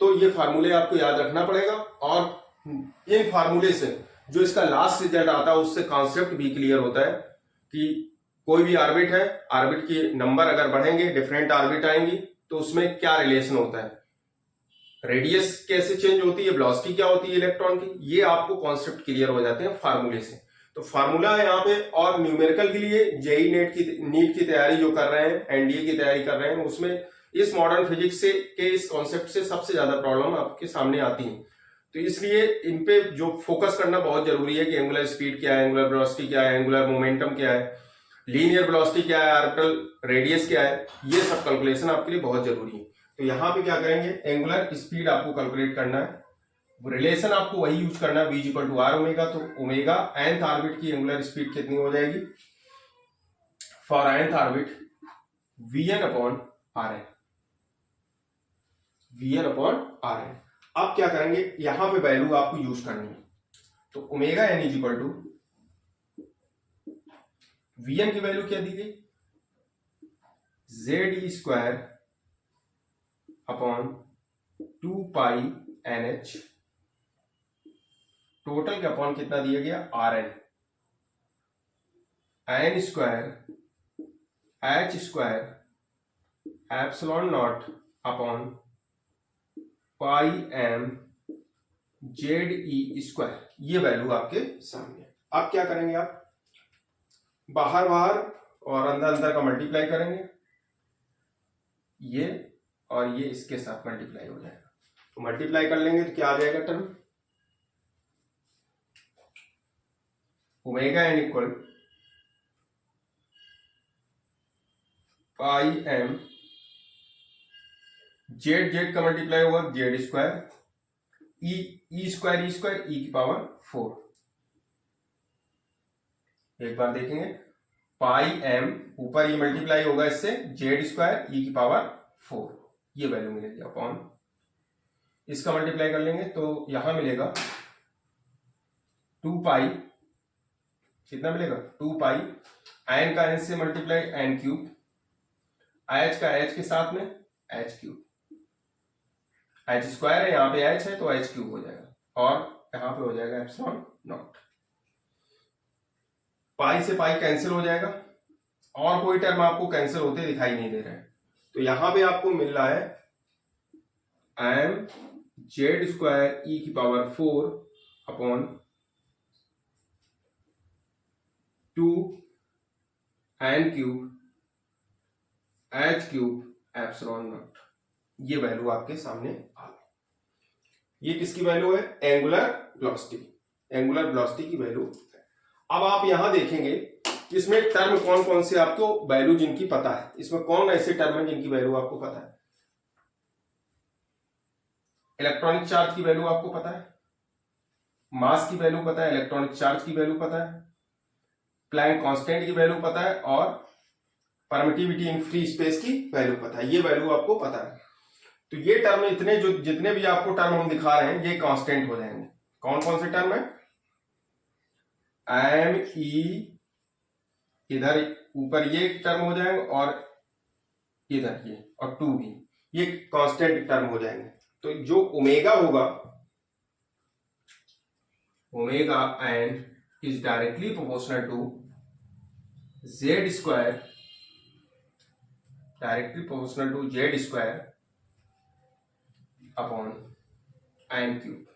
Speaker 1: तो ये फार्मूले आपको याद रखना पड़ेगा, और इन फार्मूले से जो इसका लास्ट रिजल्ट आता है उससे कॉन्सेप्ट भी क्लियर होता है कि कोई भी ऑर्बिट है, ऑर्बिट के नंबर अगर बढ़ेंगे, डिफरेंट ऑर्बिट आएंगी, तो उसमें क्या रिलेशन होता है, रेडियस कैसे चेंज होती है, वेलोसिटी क्या होती है इलेक्ट्रॉन की, ये आपको कॉन्सेप्ट क्लियर हो जाते हैं फार्मूले से। तो फार्मूला है यहाँ पे, और न्यूमेरिकल के लिए जेई नीट की तैयारी जो कर रहे हैं, एनडीए की तैयारी कर रहे हैं, उसमें इस मॉडर्न फिजिक्स से के इस कॉन्सेप्ट से सबसे ज्यादा प्रॉब्लम आपके सामने आती है। तो इसलिए इन पे जो फोकस करना बहुत जरूरी है कि एंगुलर स्पीड क्या है, एंगुलर वेलोसिटी क्या है, एंगुलर मोमेंटम क्या है, लीनियर वेलोसिटी क्या है, ऑर्बिटल रेडियस क्या है, ये सब कैलकुलेशन आपके लिए बहुत जरूरी है। तो यहाँ पे क्या करेंगे, एंगुलर स्पीड आपको कैलकुलेट करना है, रिलेशन आपको वही यूज करना है, v equal to r omega. तो ओमेगा nth ऑर्बिट की एंगुलर स्पीड कितनी हो जाएगी, for nth orbit vn upon r n, vn upon r n. अब क्या करेंगे, यहां पे वैल्यू आपको यूज करनी है। तो omega n is equal to vn की वैल्यू क्या दी गई, z square upon 2 pi n h, total के अपॉन कितना दिया गया, r n, n square h square epsilon naught upon pi m z e square. ये वैल्यू आपके सामने। अब क्या करेंगे, आप बाहर बाहर और अंदर अंदर का मल्टीप्लाई करेंगे, ये और ये इसके साथ मल्टीप्लाई हो जाएगा। तो मल्टीप्लाई कर लेंगे तो क्या आ जाएगा term, omega n equal pi m, z z का मल्टीप्लाई होगा z square, e square e की पावर 4। एक बार देखेंगे, पाई एम ऊपर ये मल्टीप्लाई होगा इससे, जेड स्क्वायर ई की पावर 4, ये वैल्यू मिलेगी अपॉन, इसका मल्टीप्लाई कर लेंगे तो यहां मिलेगा 2 पाई, कितना मिलेगा 2 पाई, एन का एन से मल्टीप्लाई एन क्यूब, एच का एच के साथ में एच क्यूब, एच स्क्वायर है यहाँ पे एच है तो एच क्यूब हो जाएगा, और यहाँ पे हो जाएगा एप्सिलॉन नॉट। पाई से पाई कैंसिल हो जाएगा, और कोई टर्म आपको कैंसिल होते दिखाई नहीं दे रहा है। तो यहां पे आपको मिल रहा है एम जेड स्क्वायर ई की power 4 upon 2 n cube h cube epsilon naught. ये वैल्यू आपके सामने आ गई। ये किसकी वैल्यू है, एंगुलर वेलोसिटी, एंगुलर वेलोसिटी की वैल्यू। अब आप यहां देखेंगे इसमें टर्म कौन कौन से आपको वैल्यू जिनकी पता है, इसमें कौन ऐसे टर्म है जिनकी वैल्यू आपको पता है, इलेक्ट्रॉनिक चार्ज की वैल्यू आपको पता है, मास की वैल्यू पता है, इलेक्ट्रॉनिक चार्ज की वैल्यू पता है, प्लैंक कांस्टेंट की वैल्यू पता है, और परमिटिविटी इन फ्री स्पेस की वैल्यू पता है। ये वैल्यू आपको पता है। तो ये टर्म इतने जो जितने भी आपको टर्म हम दिखा रहे हैं ये कांस्टेंट हो जाएंगे। कौन कौन से टर्म है, एम ई, इधर ऊपर ये टर्म हो जाएंगे, और इधर ये, और 2 भी, ये कांस्टेंट टर्म हो जाएंगे। तो जो ओमेगा होगा, omega n is directly proportional to Z square, directly proportional to Z square upon n cube,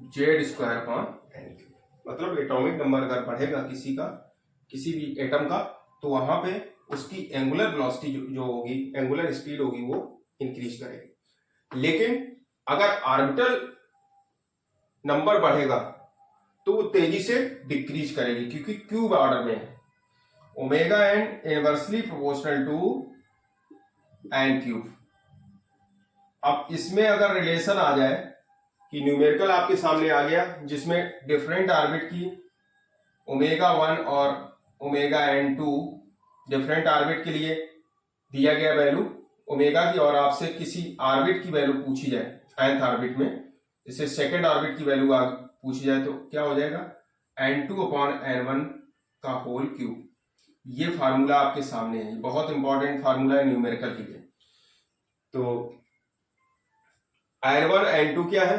Speaker 1: z square upon n cube. मतलब एटॉमिक नंबर अगर बढ़ेगा किसी का, किसी भी एटम का, तो वहां पे उसकी एंगुलर वेलोसिटी जो होगी, एंगुलर स्पीड होगी, वो इंक्रीज करेगी। लेकिन अगर ऑर्बिटल नंबर बढ़ेगा तो वो तेजी से डिक्रीज करेगी, क्योंकि क्यूब ऑर्डर में है। Omega n inversely proportional to n cube. अब इसमें अगर रिलेशन आ जाए कि न्यूमेरिकल आपके सामने आ गया जिसमें डिफरेंट ऑर्बिट की ओमेगा 1 और ओमेगा एन 2 डिफरेंट ऑर्बिट के लिए दिया गया वैल्यू ओमेगा की, और आपसे किसी ऑर्बिट की वैल्यू पूछी जाए nth ऑर्बिट में, जैसे सेकेंड ऑर्बिट की वैल्यू पूछी जाए, तो क्या हो जाएगा n2 अपॉन n1 का होल क्यूब। ये फार्मूला आपके सामने है, बहुत इंपॉर्टेंट फार्मूला है न्यूमेरिकल के लिए। तो n1 n2 क्या है,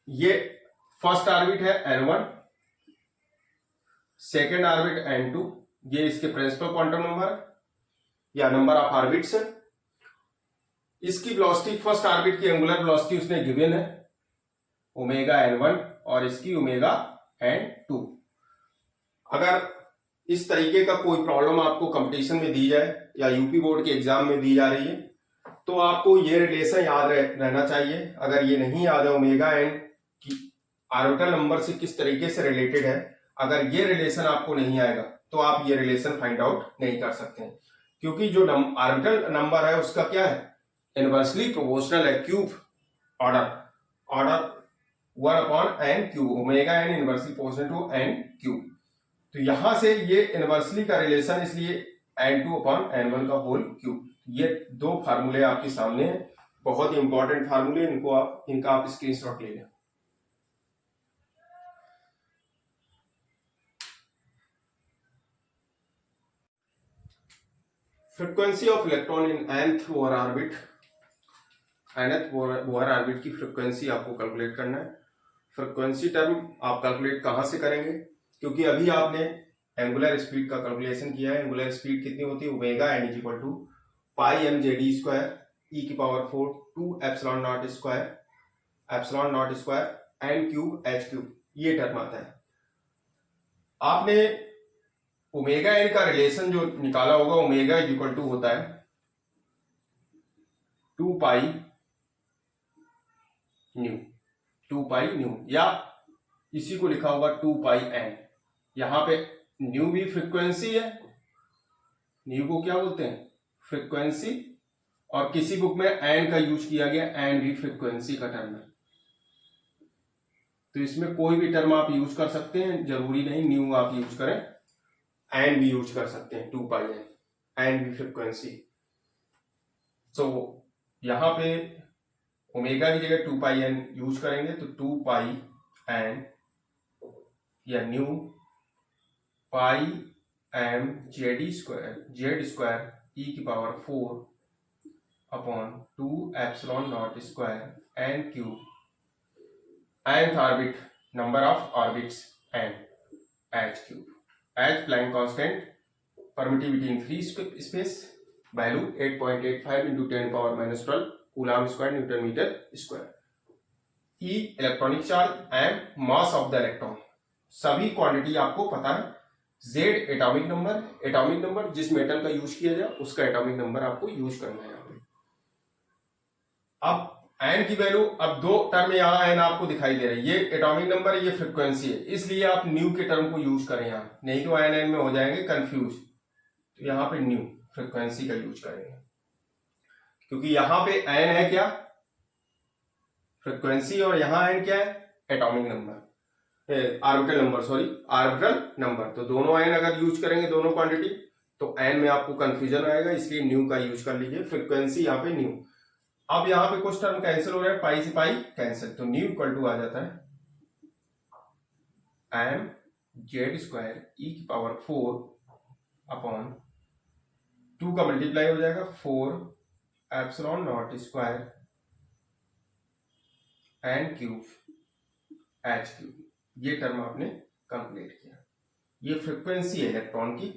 Speaker 1: ये फर्स्ट ऑर्बिट है n1, सेकेंड ऑर्बिट n2, ये इसके प्रिंसिपल क्वांटम नंबर या नंबर ऑफ ऑर्बिट्स है। इसकी वेलोसिटी, फर्स्ट ऑर्बिट की एंगुलर वेलोसिटी उसने गिवन है ओमेगा n1, और इसकी ओमेगा एन 2। अगर इस तरीके का कोई प्रॉब्लम आपको कंपटीशन में दी जाए या यूपी बोर्ड के एग्जाम में दी जा रही है तो आपको ये रिलेशन याद रहना चाहिए। अगर ये नहीं याद है ओमेगा एन की ऑर्बिटल नंबर से किस तरीके से रिलेटेड है, अगर ये रिलेशन आपको नहीं आएगा तो आप ये रिलेशन फाइंड आउट नहीं कर सकते हैं, क्योंकि जो ऑर्बिटल नंबर है उसका क्या है, इनवर्सली प्रोपोर्शनल है cube order 1/n³ omega n inversely proportional to n cube. तो यहां से ये इनवर्सली का रिलेशन, इसलिए n2/n1 का होल क्यूब। ये दो फार्मूले आपके सामने हैं, बहुत ही इंपॉर्टेंट फार्मूले, इनका आप स्क्रीनशॉट ले लें। Frequency of electron in nth Bohr orbit, nth Bohr orbit की फ्रीक्वेंसी आपको कैलकुलेट करना है। फ्रीक्वेंसी टर्म आप कैलकुलेट कहां से करेंगे, क्योंकि अभी आपने एंगुलर स्पीड का कैलकुलेशन किया है। एंगुलर स्पीड कितनी होती है, omega n equal to pi m z e square e की power 4 2 epsilon not square n cube h cube, ये टर्म आता है। आपने ओमेगा एन का रिलेशन जो निकाला होगा, ओमेगा इक्वल टू होता है 2 पाई न्यू, या इसी को लिखा होगा 2 पाई एन। यहां पे न्यू भी फ्रीक्वेंसी है, न्यू को क्या बोलते हैं, फ्रीक्वेंसी, और किसी बुक में एन का यूज किया गया, एन भी फ्रीक्वेंसी का टर्म है। तो इसमें कोई भी टर्म आप यूज कर सकते हैं, जरूरी नहीं न्यू आप यूज करें, एन भी यूज कर सकते हैं, 2 पाई एन भी फ्रीक्वेंसी। तो यहां पे ओमेगा की जगह 2 पाई एन यूज करेंगे, तो 2 पाई एन या nu pi m z square e की power 4/2 epsilon not square n cube, nth orbit, number of orbits n, h cube, h Planck constant, permittivity in free space, value 8.85 into 10⁻⁻12 coulomb square newton metre square. E electronic charge, m mass of the electron, सभी quantity आपको पता है। Z atomic number जिस metal का use किया जाए उसका atomic number आपको यूज करना है। अब एन की वैल्यू, अब दो टर्म यहाँ एन आपको दिखाई दे रही है, ये एटॉमिक नंबर, ये फ्रीक्वेंसी है, इसलिए आप न्यू के टर्म को यूज करें यहाँ, नहीं तो एन में हो जाएंगे कंफ्यूज। तो यहाँ पे न्यू फ्रीक्वेंसी का यूज करेंगे, क्योंकि यहाँ पे एन है क्या, फ्रीक्वेंसी, और यहाँ एन क्या है, एटॉमिक नंबर, ऑर्बिटल नंबर। तो दोनों एन अगर यूज करेंगे, दोनों क्वांटिटी, तो एन में आपको कंफ्यूजन आएगा, इसलिए न्यू का यूज कर लीजिए, फ्रीक्वेंसी यहाँ पे न्यू। अब यहाँ पे कुछ टर्म कैंसिल हो रहा है, पाई से पाई कैंसिल, तो न्यू इक्वल टू आ जाता है एम जेड स्क्वायर ई की पावर 4/2 का मल्टीप्लाई हो जाएगा 4 epsilon not square n cube h cube. ये टर्म आपने कंप्लीट किया, ये फ्रीक्वेंसी है इलेक्ट्रॉन की।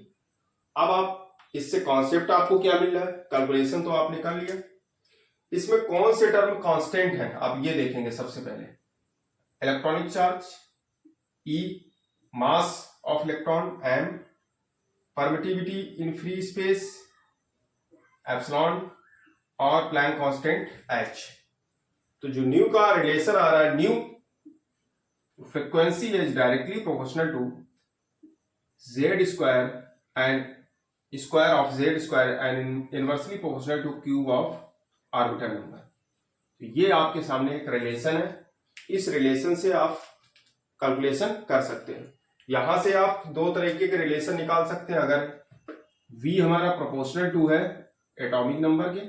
Speaker 1: अब आप इससे कॉन्सेप्ट आपको क्या मिल रहा है, कैलकुलेशन तो आपने कर लिया, इसमें कौन से टर्म कांस्टेंट है आप ये देखेंगे। सबसे पहले electronic charge, e mass of electron, m permittivity in free space, epsilon, और प्लैंक कांस्टेंट एच। तो जो न्यू का रिलेशन आ रहा है, nu frequency is directly proportional to Z square and square of z square and inversely proportional to cube of orbital number. तो ये आपके सामने एक रिलेशन है, इस रिलेशन से आप कैलकुलेशन कर सकते हैं। यहां से आप दो तरीके के रिलेशन निकाल सकते हैं। अगर v हमारा प्रोपोर्शनल टू है एटॉमिक नंबर के,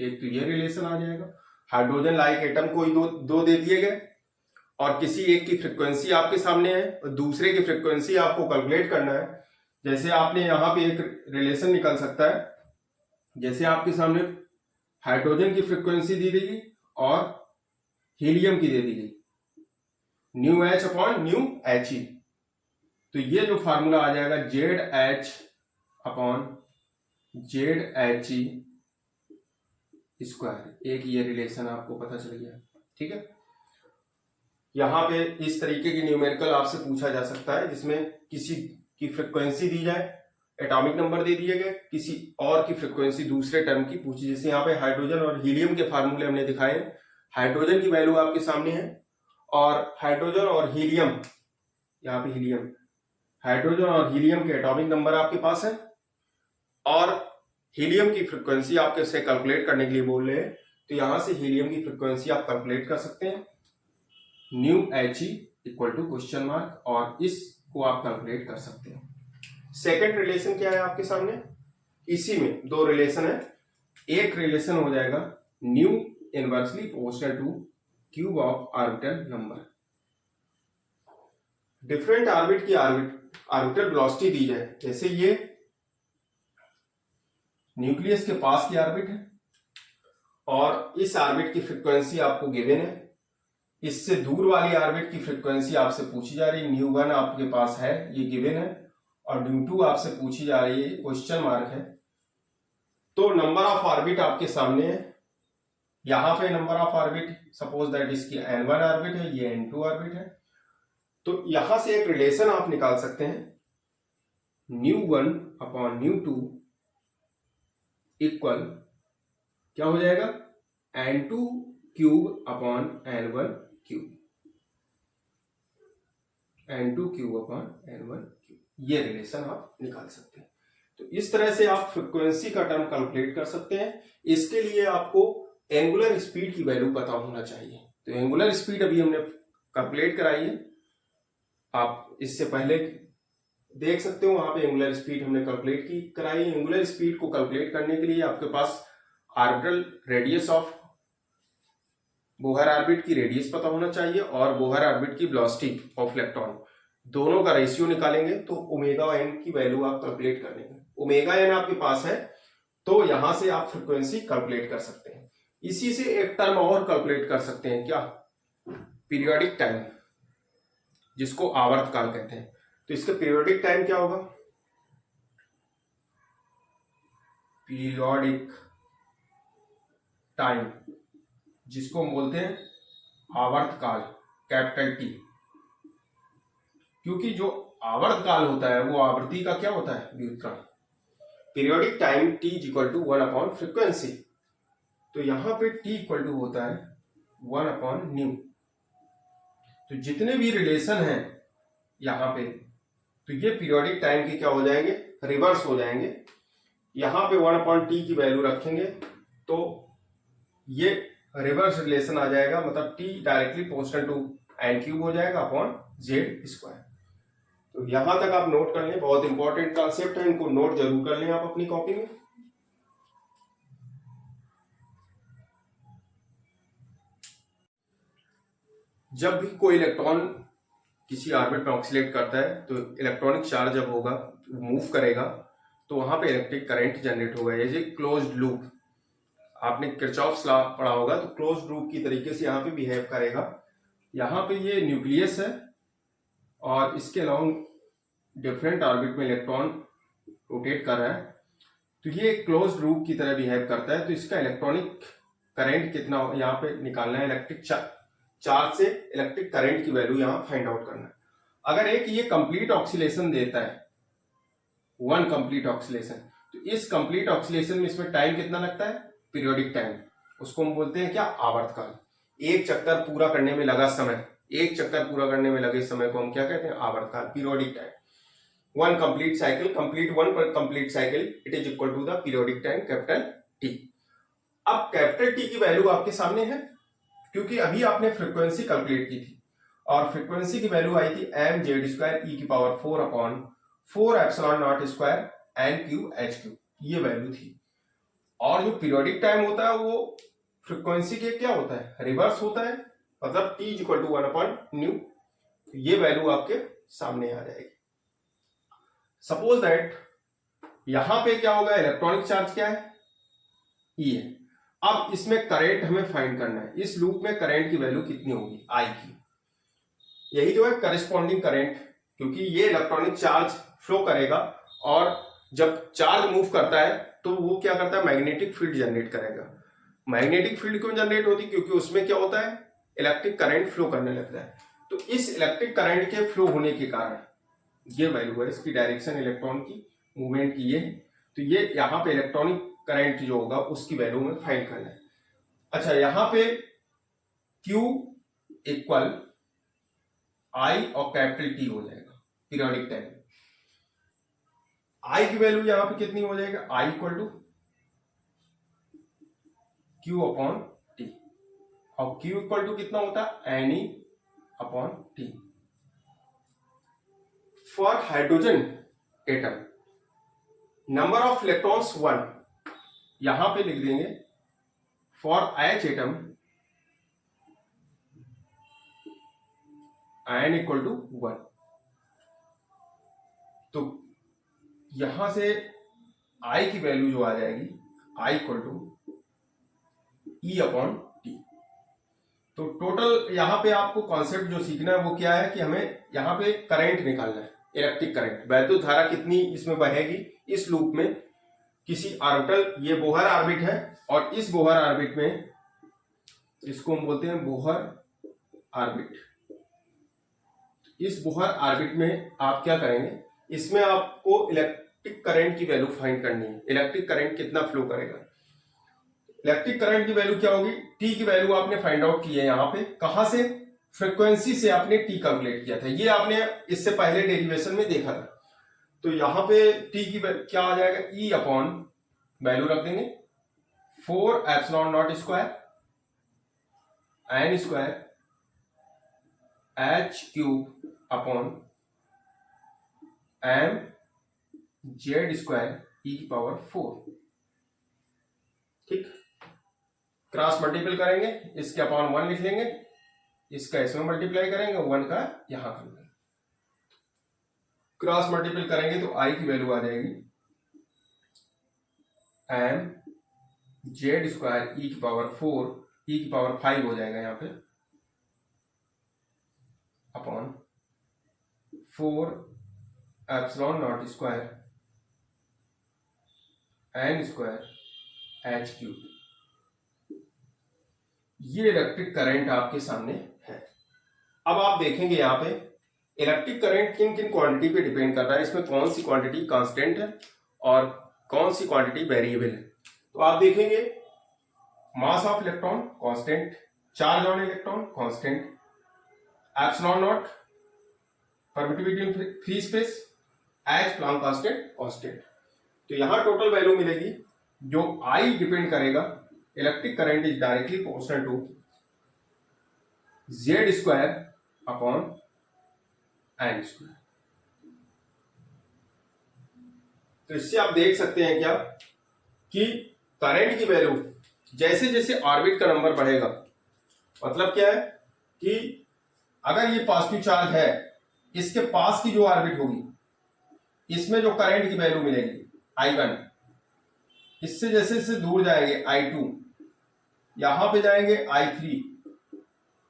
Speaker 1: एक तो ये रिलेशन आ जाएगा, हाइड्रोजन लाइक एटम को ही दो दे दिए गए, और किसी एक की फ्रीक्वेंसी आपके सामने है और दूसरे की फ्रीक्वेंसी आपको कैलकुलेट करना है। जैसे आपने यहाँ पे एक रिलेशन निकल सकता है, जैसे आपके सामने हाइड्रोजन की फ्रीक्वेंसी दी गई और हीलियम की दे दी गई, new H upon new h ई। तो ये जो फार्मूला आ जाएगा Z H upon Z H E square, एक ये रिलेशन आपको पता चल गया, ठीक है। यहाँ पे इस तरीके की न्यूमेरिकल आपसे पूछा जा सकता है जिसमें किसी की फ्रिक्वेंसी दी जाए, एटॉमिक नंबर दे दिए गए, किसी और की फ्रिक्वेंसी दूसरे टर्म की पूछी। जैसे यहाँ पे हाइड्रोजन और हीलियम के फार्मूले हमने दिखाए। हाइड्रोजन की वैल्यू आपके सामने है और हाइड्रोजन और हीलियम, यहाँ पे हीलियम, हाइड्रोजन और हीलियम के एटॉमिक नंबर आपके पास है और हीलियम की फ्रिक्वेंसी आपके से कैलकुलेट करने के लिए बोल रहे हैं। तो यहां से हीलियम की फ्रिक्वेंसी आप कैलकुलेट कर सकते हैं, nu h e equal to question mark, और इसको आप कैलकुलेट कर सकते हैं। सेकेंड रिलेशन क्या है आपके सामने, इसी में दो रिलेशन है। एक रिलेशन हो जाएगा new inversely proportional to cube of orbital number. Different orbit की ऑर्बिटल वेलोसिटी दी जाए, जैसे ये न्यूक्लियस के पास की ऑर्बिट है और इस ऑर्बिट की फ्रीक्वेंसी आपको गिवन है, इससे दूर वाली ऑर्बिट की फ्रीक्वेंसी आपसे पूछी जा रही है, न्यू वन आपके पास है, ये गिवन है, और न्यू टू आपसे पूछी जा रही है, क्वेश्चन मार्क है। तो नंबर ऑफ ऑर्बिट आपके सामने है, यहां पे number of orbit suppose that इसकी n1 ऑर्बिट है, ये n2 ऑर्बिट है। तो यहां से एक रिलेशन आप निकाल सकते हैं, nu one upon nu two equal क्या हो जाएगा, n2 cube upon n1 cube, n2 cube upon n1 cube, ये रिलेशन आप निकाल सकते हैं। तो इस तरह से आप फ्रीक्वेंसी का टर्म कैलकुलेट कर सकते हैं। इसके लिए आपको एंगुलर स्पीड की वैल्यू पता होना चाहिए। तो एंगुलर स्पीड अभी हमने कैलकुलेट कराई है, आप इससे पहले देख सकते हो, वहां पे एंगुलर स्पीड हमने कैलकुलेट की कराई। एंगुलर स्पीड को कैलकुलेट करने के लिए आपके पास orbital radius of Bohr orbit की रेडियस पता होना चाहिए और बोहर ऑर्बिट की वेलोसिटी ऑफ इलेक्ट्रॉन, दोनों का रेशियो निकालेंगे तो ओमेगा एन की वैल्यू आप कैलकुलेट कर लेंगे। ओमेगा एन आपके पास है तो यहां से आप फ्रीक्वेंसी कैलकुलेट कर सकते हैं। इसी से एक टर्म और कैलकुलेट कर सकते हैं, क्या, पीरियोडिक टाइम, जिसको आवर्तकाल कहते हैं। तो इसका पीरियोडिक टाइम क्या होगा, पीरियोडिक टाइम, जिसको हम बोलते हैं आवर्तकाल, कैपिटल टी, क्योंकि जो आवर्तकाल होता है वो आवृत्ति का क्या होता है, व्युत्क्रम। Periodic time t equal to 1 upon frequency, तो यहां पे टी इक्वल टू होता है 1 अपॉन न्यू। तो जितने भी रिलेशन हैं यहां पे, तो ये पीरियोडिक टाइम के क्या हो जाएंगे, रिवर्स हो जाएंगे। यहां पे 1 अपॉन टी की वैल्यू रखेंगे तो ये रिवर्स रिलेशन आ जाएगा, मतलब t directly proportional to n cube हो जाएगा अपॉन जेड स्क्वायर। तो यहां तक आप नोट कर लें, बहुत इंपॉर्टेंट कॉन्सेप्ट है, इनको नोट जरूर कर लें आप अपनी कॉपी में। जब भी कोई इलेक्ट्रॉन किसी ऑर्बिट में ऑक्सीलेट करता है तो इलेक्ट्रॉनिक चार्ज जब होगा, मूव करेगा, तो वहां पे इलेक्ट्रिक करंट जनरेट होगा। जैसे क्लोज्ड लूप, आपने किरचॉफ्स लॉ पढ़ा होगा, तो क्लोज्ड लूप की तरीके से यहाँ पे बिहेव करेगा। यहाँ पे ये न्यूक्लियस है और इसके अलाउंग डिफरेंट ऑर्बिट में इलेक्ट्रॉन रोटेट कर रहा है, तो ये क्लोज्ड लूप की तरह बिहेव करता है। तो इसका इलेक्ट्रॉनिक करंट कितना यहाँ पे निकालना है, इलेक्ट्रिक चार्ज से इलेक्ट्रिक करंट की वैल्यू यहाँ फाइंड आउट करना है। अगर एक ये कंप्लीट ऑक्सीलेशन देता है, वन कंप्लीट ऑक्सीलेशन, तो इस कंप्लीट ऑक्सीलेशन में इसमें टाइम कितना लगता है, पीरियोडिक टाइम, उसको हम बोलते हैं क्या, आवर्तकाल। एक चक्कर पूरा करने में लगा समय, एक चक्कर पूरा करने में लगे समय को हम क्या कहते हैं, आवर्तकाल, periodic time. One complete cycle, complete one पर complete cycle, it is equal to the periodic time capital T. अब कैपिटल टी की वैल्यू आपके सामने है, क्योंकि अभी आपने फ्रीक्वेंसी कैलकुलेट की थी और फ्रीक्वेंसी की वैल्यू आई थी एम जेड स्क्वायर ई की power 4 upon 4 epsilon not square n cube h cube, ये वैल्यू थी। और जो पीरियोडिक टाइम होता है वो फ्रीक्वेंसी के क्या होता है, रिवर्स होता है, मतलब t is equal to 1 upon nu, ये वैल्यू आपके सामने आ जाएगी। सपोज दैट यहां पे क्या होगा, इलेक्ट्रॉनिक चार्ज क्या है, ई है। अब इसमें करंट हमें फाइंड करना है, इस लूप में करंट की वैल्यू कितनी होगी, आई की, यही जो है करस्पॉन्डिंग करंट, क्योंकि ये इलेक्ट्रॉनिक चार्ज फ्लो करेगा और जब चार्ज मूव करता है तो वो क्या करता है, मैग्नेटिक फील्ड जनरेट करेगा। मैग्नेटिक फील्ड क्यों जनरेट होती है, क्योंकि उसमें क्या होता है, इलेक्ट्रिक करंट फ्लो करने लगता है। तो इस इलेक्ट्रिक करंट के फ्लो होने के कारण ये वैल्यू है, इसकी डायरेक्शन इलेक्ट्रॉन की मूवमेंट की ये है। तो ये यहाँ पे इलेक्ट्रॉनिक करंट जो होगा उसकी वैल्यू में फाइंड करना है। अच्छा, यहाँ पे Q इक्वल I और कैपिटल T हो जाएगा पीरियोडिक टाइम। I की वैल्यू यहाँ पे कितनी हो जाएगा, I equal to Q upon T, और Q इक्वल टू कितना होता है, Ne upon T। For hydrogen atom number of electrons 1, यहां पे लिख देंगे for H atom ion equal to 1। तो यहां से I की वैल्यू जो आ जाएगी I equal to E upon T. तो टोटल यहाँ पे आपको कॉन्सेप्ट जो सीखना है वो क्या है कि हमें यहाँ पे करंट निकालना है, इलेक्ट्रिक करंट, वैद्युत धारा कितनी इसमें बहेगी इस लूप में किसी ऑर्बिटल, ये बोहर ऑर्बिट है और इस बोहर ऑर्बिट में, इसको हम बोलते हैं बोहर ऑर्बिट। इस बोहर ऑर्बिट में आप क्या करेंगे, इसमें आपको इलेक्ट्रिक करंट की वैल्यू फाइंड करनी है, इलेक्ट्रिक करंट कितना फ्लो करेगा। इलेक्ट्रिक करंट की वैल्यू क्या होगी, टी की वैल्यू आपने फाइंड आउट की है यहाँ पे, कहां से, फ्रीक्वेंसी से आपने टी कैलकुलेट किया था, ये आपने इससे पहले डेरिवेशन में देखा था। तो यहाँ पे टी की क्या आ जाएगा, ई अपॉन वैल्यू रख देंगे 4 epsilon not square n square h cube upon m z square e की पावर 4। ठीक, क्रॉस मल्टीपल करेंगे, इसके अपॉन 1 लिख लेंगे, इसका इसमें मल्टीप्लाई करेंगे, 1 का यहां कर लेंगे, क्रॉस मल्टीपल करेंगे तो आई की वैल्यू आ जाएगी एम जेड स्क्वायर ई की पावर 4 ई की पावर 5 हो जाएगा यहाँ पे upon 4 epsilon not square n square h cube. ये इलेक्ट्रिक करंट आपके सामने है। अब आप देखेंगे यहाँ पे इलेक्ट्रिक करंट किन किन क्वांटिटी पे डिपेंड कर रहा है, इसमें कौन सी क्वांटिटी कांस्टेंट है और कौन सी क्वांटिटी वेरिएबल है। तो आप देखेंगे mass of electron constant, charge on electron constant, epsilon not permittivity in free space, h Planck constant constant. तो यहां टोटल वैल्यू मिलेगी, जो आई डिपेंड करेगा, electric current is directly proportional to Z square upon n square. तो इससे आप देख सकते हैं क्या कि करंट की वैल्यू जैसे जैसे ऑर्बिट का नंबर बढ़ेगा, मतलब क्या है कि अगर ये पॉजिटिव चार्ज है, इसके पास की जो ऑर्बिट होगी इसमें जो करंट की वैल्यू मिलेगी I1, इससे जैसे जैसे दूर जाएंगे I2, यहां पे जाएंगे I3,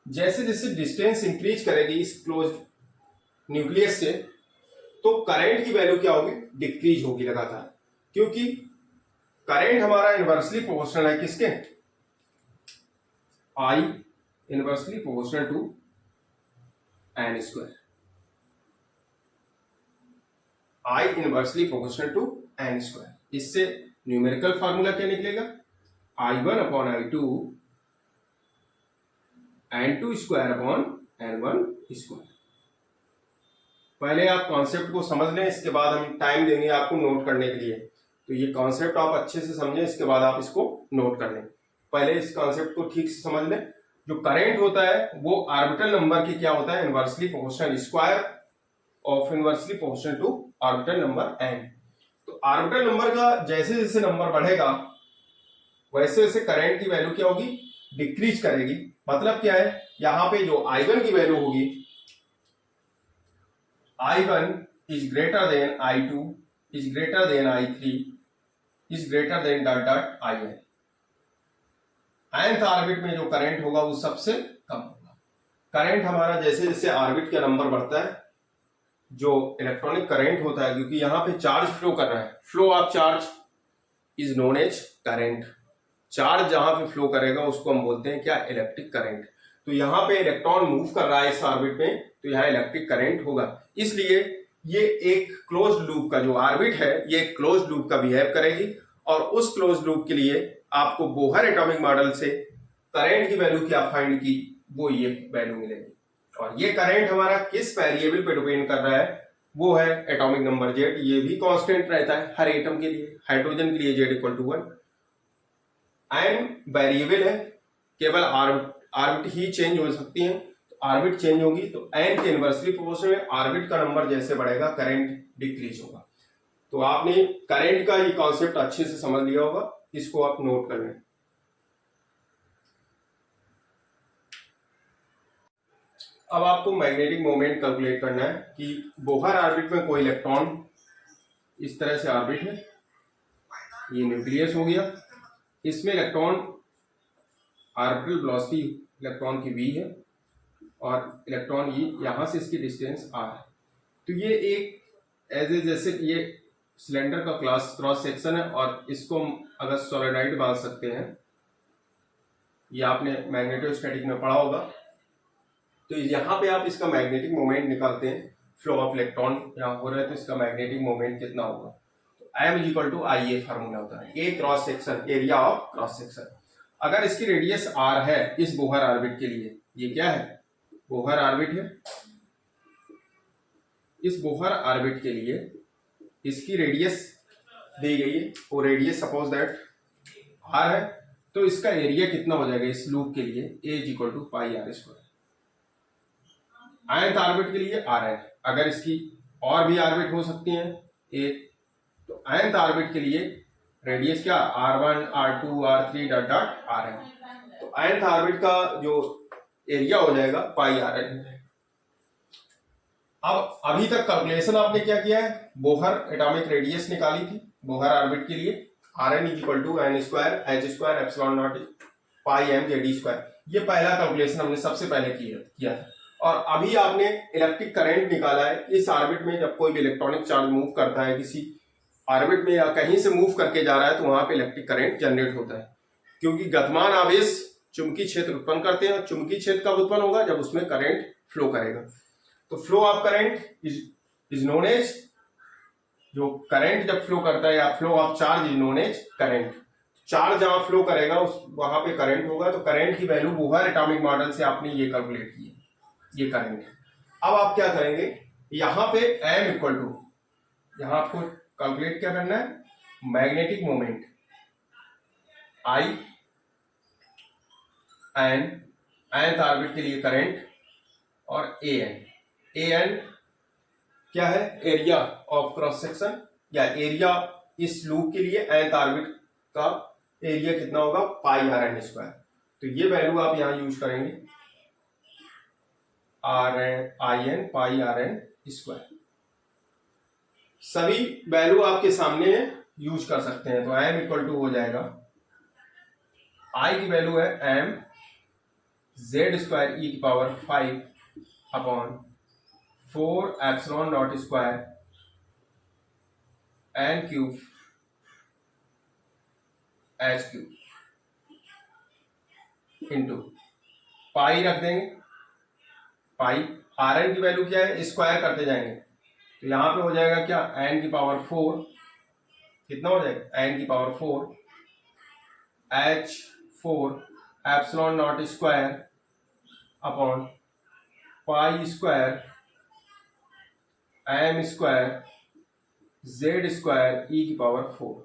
Speaker 1: जैसे जैसे डिस्टेंस इंक्रीज करेगी इस क्लोज न्यूक्लियस से, तो करंट की वैल्यू क्या होगी, डिक्रीज होगी लगातार, क्योंकि करंट हमारा इनवर्सली प्रोपोर्शनल है किसके, I inversely proportional to n square, I inversely proportional to n square. इससे न्यूमेरिकल फार्मूला क्या निकलेगा, I1 upon I2 N2 square upon N1 square. पहले आप कॉन्सेप्ट को समझ लें, इसके बाद हम टाइम देंगे आपको नोट करने के लिए। तो ये कॉन्सेप्ट आप अच्छे से समझें, इसके बाद आप इसको नोट कर लें। पहले इस कॉन्सेप्ट को ठीक से समझ लें। जो करंट होता है वो ऑर्बिटल नंबर की क्या होता है, inversely proportional, square of inversely proportional to orbital number n। तो ऑर्बिटल नंबर का जैसे जैसे नंबर बढ़ेगा वैसे वैसे करंट की वैल्यू क्या होगी, डिक्रीज करेगी। मतलब क्या है, यहां पे जो I1 की वैल्यू होगी, I1 is greater than I2 is greater than I3 is greater than dot dot IN। nth orbit में जो करंट होगा वो सबसे कम होगा। करंट हमारा जैसे जैसे ऑर्बिट का नंबर बढ़ता है, जो इलेक्ट्रॉनिक करंट होता है, क्योंकि यहां पे चार्ज फ्लो कर रहा है, flow of charge is known as current. Charge जहां पे फ्लो करेगा उसको हम बोलते हैं क्या, इलेक्ट्रिक करंट। तो यहाँ पे इलेक्ट्रॉन मूव कर रहा है इस ऑर्बिट में, तो यहाँ इलेक्ट्रिक करंट होगा। इसलिए ये एक क्लोज लूप का जो ऑर्बिट है ये एक क्लोज लूप का बिहेव करेगी, और उस क्लोज लूप के लिए आपको बोहर एटॉमिक मॉडल से करंट की वैल्यू क्या फाइंड की, वो ये वैल्यू मिलेगी। और ये करंट हमारा किस वेरिएबल पे डिपेंड कर रहा है, वो है एटॉमिक नंबर जेड। ये भी कांस्टेंट रहता है हर एटम के लिए, हाइड्रोजन के लिए Z equal to 1। N variable है, केवल ऑर्बिट ही चेंज हो सकती है, ऑर्बिट चेंज होगी तो एन के इनवर्सली प्रोपोर्शनल में ऑर्बिट का नंबर जैसे बढ़ेगा करंट डिक्रीज होगा। तो आपने करंट का ये कॉन्सेप्ट अच्छे से समझ लिया होगा, इसको आप नोट कर लें। अब आपको मैग्नेटिक मोमेंट कैलकुलेट करना है कि बोहर ऑर्बिट में कोई इलेक्ट्रॉन इस तरह से ऑर्बिट है, ये न्यूक्लियस हो गया, इसमें इलेक्ट्रॉन ऑर्बिटल वेलोसिटी इलेक्ट्रॉन की v है और इलेक्ट्रॉन ये यहां से इसकी डिस्टेंस r है। तो ये एक एज ए जैसे ये सिलेंडर का क्रॉस सेक्शन है, और इसको अगर सोलेनॉइड मान सकते हैं, ये आपने मैग्नेटोस्टैटिक में पढ़ा होगा। तो यहाँ पे आप इसका मैग्नेटिक मोमेंट निकालते हैं, फ्लो ऑफ इलेक्ट्रॉन यहाँ हो रहा है तो इसका मैग्नेटिक मोमेंट कितना होगा, तो m equal to I A formula होता है, a cross section, area of cross section. अगर इसकी रेडियस r है इस बोहर ऑर्बिट के लिए, ये क्या है, बोहर ऑर्बिट है, इस बोहर ऑर्बिट के लिए इसकी रेडियस दी गई है, वो रेडियस सपोज दैट r है, तो इसका एरिया कितना हो जाएगा इस लूप के लिए, a equal to pi r square. nth orbit के लिए r है, अगर इसकी और भी ऑर्बिट हो सकती हैं एक, तो nth ऑर्बिट के लिए रेडियस क्या, r1 r2 r3 dot dot r है, तो nth ऑर्बिट का जो एरिया हो जाएगा पाई आर एन। अब अभी तक कैलकुलेशन आपने क्या किया है, बोहर एटॉमिक रेडियस निकाली थी बोहर ऑर्बिट के लिए, r n equal to n square h square epsilon not pi m JD square, ये पहला कैलकुलेशन हमने सबसे पहले किया था। और अभी आपने इलेक्ट्रिक करंट निकाला है इस ऑर्बिट में, जब कोई भी इलेक्ट्रॉनिक चार्ज मूव करता है किसी ऑर्बिट में या कहीं से मूव करके जा रहा है तो वहां पे इलेक्ट्रिक करंट जनरेट होता है, क्योंकि गतिमान आवेश चुंबकीय क्षेत्र उत्पन्न करते हैं, और चुंबकीय क्षेत्र कब उत्पन्न होगा, जब उसमें करंट फ्लो करेगा। तो flow of current is known as, जो करंट जब फ्लो करता है, या flow of charge is known as current. Charge जहां फ्लो करेगा उस वहां पे करंट होगा, तो करंट की वैल्यू बोहर एटॉमिक मॉडल से आपने ये कैलकुलेट की है, ये करेंगे। अब आप क्या करेंगे, यहां पे m इक्वल टू, यहां आपको कैलकुलेट क्या करना है, magnetic moment I n, nth orbit के लिए करंट, और an क्या है, एरिया ऑफ क्रॉस सेक्शन, या एरिया इस लूप के लिए nth ऑर्बिट का एरिया कितना होगा, पाई आर एन स्क्वायर। तो ये वैल्यू आप यहां यूज करेंगे, r n I n pi r n square, सभी वैल्यू आपके सामने यूज कर सकते हैं। तो m इक्वल टू हो जाएगा, I की वैल्यू है m जेड स्क्वायर ई की power 5 upon 4 epsilon not square n cube h cube into pi रख देंगे, पाई आर एन की वैल्यू क्या है, स्क्वायर करते जाएंगे, तो यहां पे हो जाएगा क्या, n की पावर 4, कितना हो जाएगा, n की power 4 h4 epsilon not square upon pi square m square z square e की पावर 4।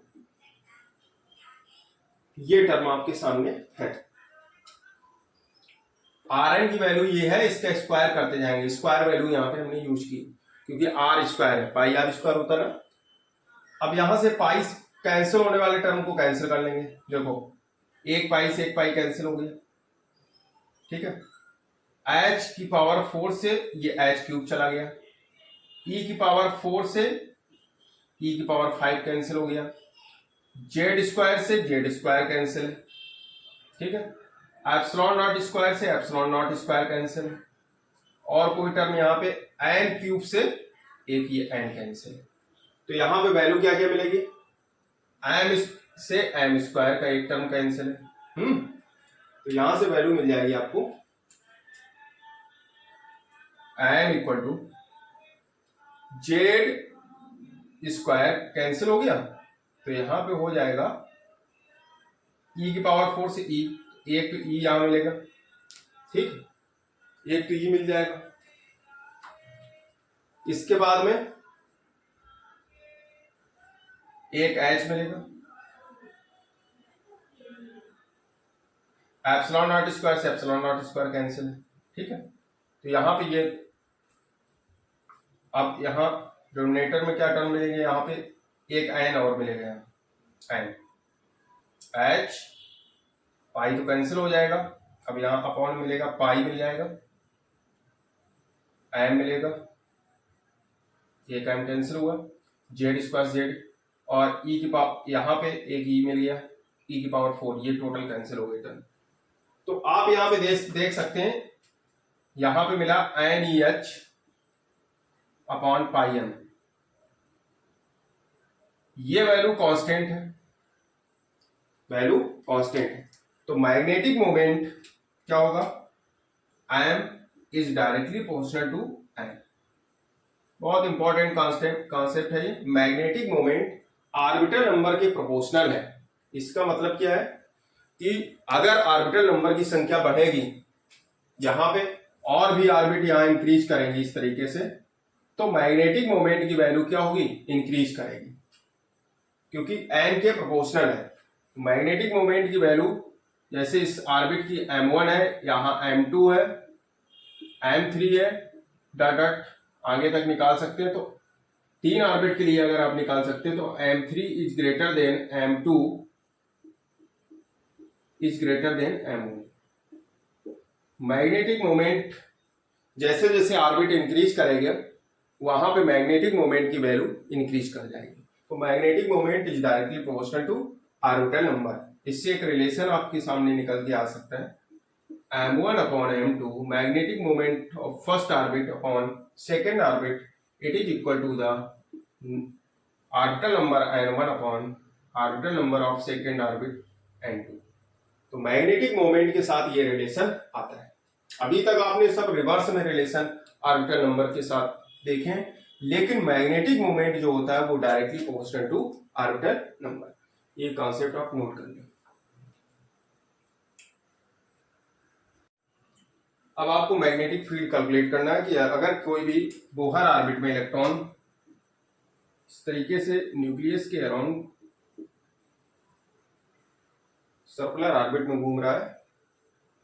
Speaker 1: ये टर्म आपके सामने है। आर एन की वैल्यू ये है, इसका स्क्वायर करते जाएंगे, स्क्वायर वैल्यू यहाँ पे हमने यूज की क्योंकि आर स्क्वायर है, पाई आर स्क्वायर होता ना। अब यहां से पाई कैंसिल होने वाले टर्म को कैंसिल कर लेंगे, देखो एक पाई से एक पाई कैंसिल हो गया, ठीक है। h की पावर 4 से ये h क्यूब चला गया, e की पावर 4 से e की पावर 5 कैंसिल हो गया, z स्क्वायर से z स्क्वायर कैंसिल, ठीक है। एप्सिलॉन नॉट स्क्वायर से एप्सिलॉन नॉट स्क्वायर कैंसिल, और कोई टर्म यहाँ पे n क्यूब से एक ये n कैंसिल। तो यहाँ पे वैल्यू क्या क्या मिलेगी, m से m स्क्वायर का एक टर्म कैंसिल है, तो यहां से वैल्यू मिल जाएगी आपको m equal to Z square cancel हो गया, तो यहां पे हो जाएगा ई की पावर 4 से ई, एक तो ई यहां मिलेगा, ठीक, एक तो ई मिल जाएगा। इसके बाद में एक एच मिलेगा, एप्सिलॉन नॉट स्क्वायर से एप्सिलॉन नॉट स्क्वायर कैंसिल है, ठीक है। तो यहां पे ये अब यहां डिनोमिनेटर में क्या टर्म मिलेंगे, यहां पे एक एन और मिलेगा, एन एच पाई तो कैंसिल हो जाएगा, अब यहां अपॉन मिलेगा, पाई मिल जाएगा, एम मिलेगा, एक एम कैंसिल हुआ, जेड स्क्वायर जेड, और ई की पावर यहां पे एक ई मिल गया, ई की पावर 4, ये टोटल कैंसिल हो गए टर्म। तो आप यहां पे देख सकते हैं, यहां पे मिला n e h upon pi m, ये वैल्यू कांस्टेंट है, वैल्यू कांस्टेंट है। तो मैग्नेटिक मोमेंट क्या होगा, m is directly proportional to n. बहुत इंपॉर्टेंट कॉन्सेप्ट है ये। मैग्नेटिक मोमेंट आर्बिटल नंबर के प्रोपोर्शनल है। इसका मतलब क्या है कि अगर आर्बिटल नंबर की संख्या बढ़ेगी, यहां पे और भी आर्बिट यहां इंक्रीज करेंगे इस तरीके से, तो मैग्नेटिक मोमेंट की वैल्यू क्या होगी, इंक्रीज करेगी, क्योंकि एन के प्रोपोर्शनल है। मैग्नेटिक मोमेंट की वैल्यू जैसे इस ऑर्बिट की m1 है, यहाँ m2 है, m3 है, डॉट डॉट आगे तक निकाल सकते हैं। तो 3 ऑर्बिट के लिए अगर आप निकाल सकते हैं तो m3 is greater than m2 is greater than m1। Magnetic moment जैसे जैसे ऑर्बिट इंक्रीज करेंगे, वहां पे मैग्नेटिक मोमेंट की वैल्यू इंक्रीज कर जाएगी। तो magnetic moment is directly proportional to orbital number. इससे एक रिलेशन आपके सामने निकल के आ सकता है, m1 upon m2 magnetic moment of first orbit upon second orbit, it is equal to the orbital number n1 upon orbital number of second orbit n2। तो magnetic moment के साथ ये रिलेशन आता है। अभी तक आपने सब रिवर्स में रिलेशन ऑर्बिटल नंबर के साथ देखे, लेकिन मैग्नेटिक मोमेंट जो होता है वो directly proportional to orbital number. ये कॉन्सेप्ट आप नोट कर लें। अब आपको मैग्नेटिक फील्ड कैलकुलेट करना है कि अगर कोई भी बोहर ऑर्बिट में इलेक्ट्रॉन इस तरीके से न्यूक्लियस के अराउंड सर्कुलर ऑर्बिट में घूम रहा है,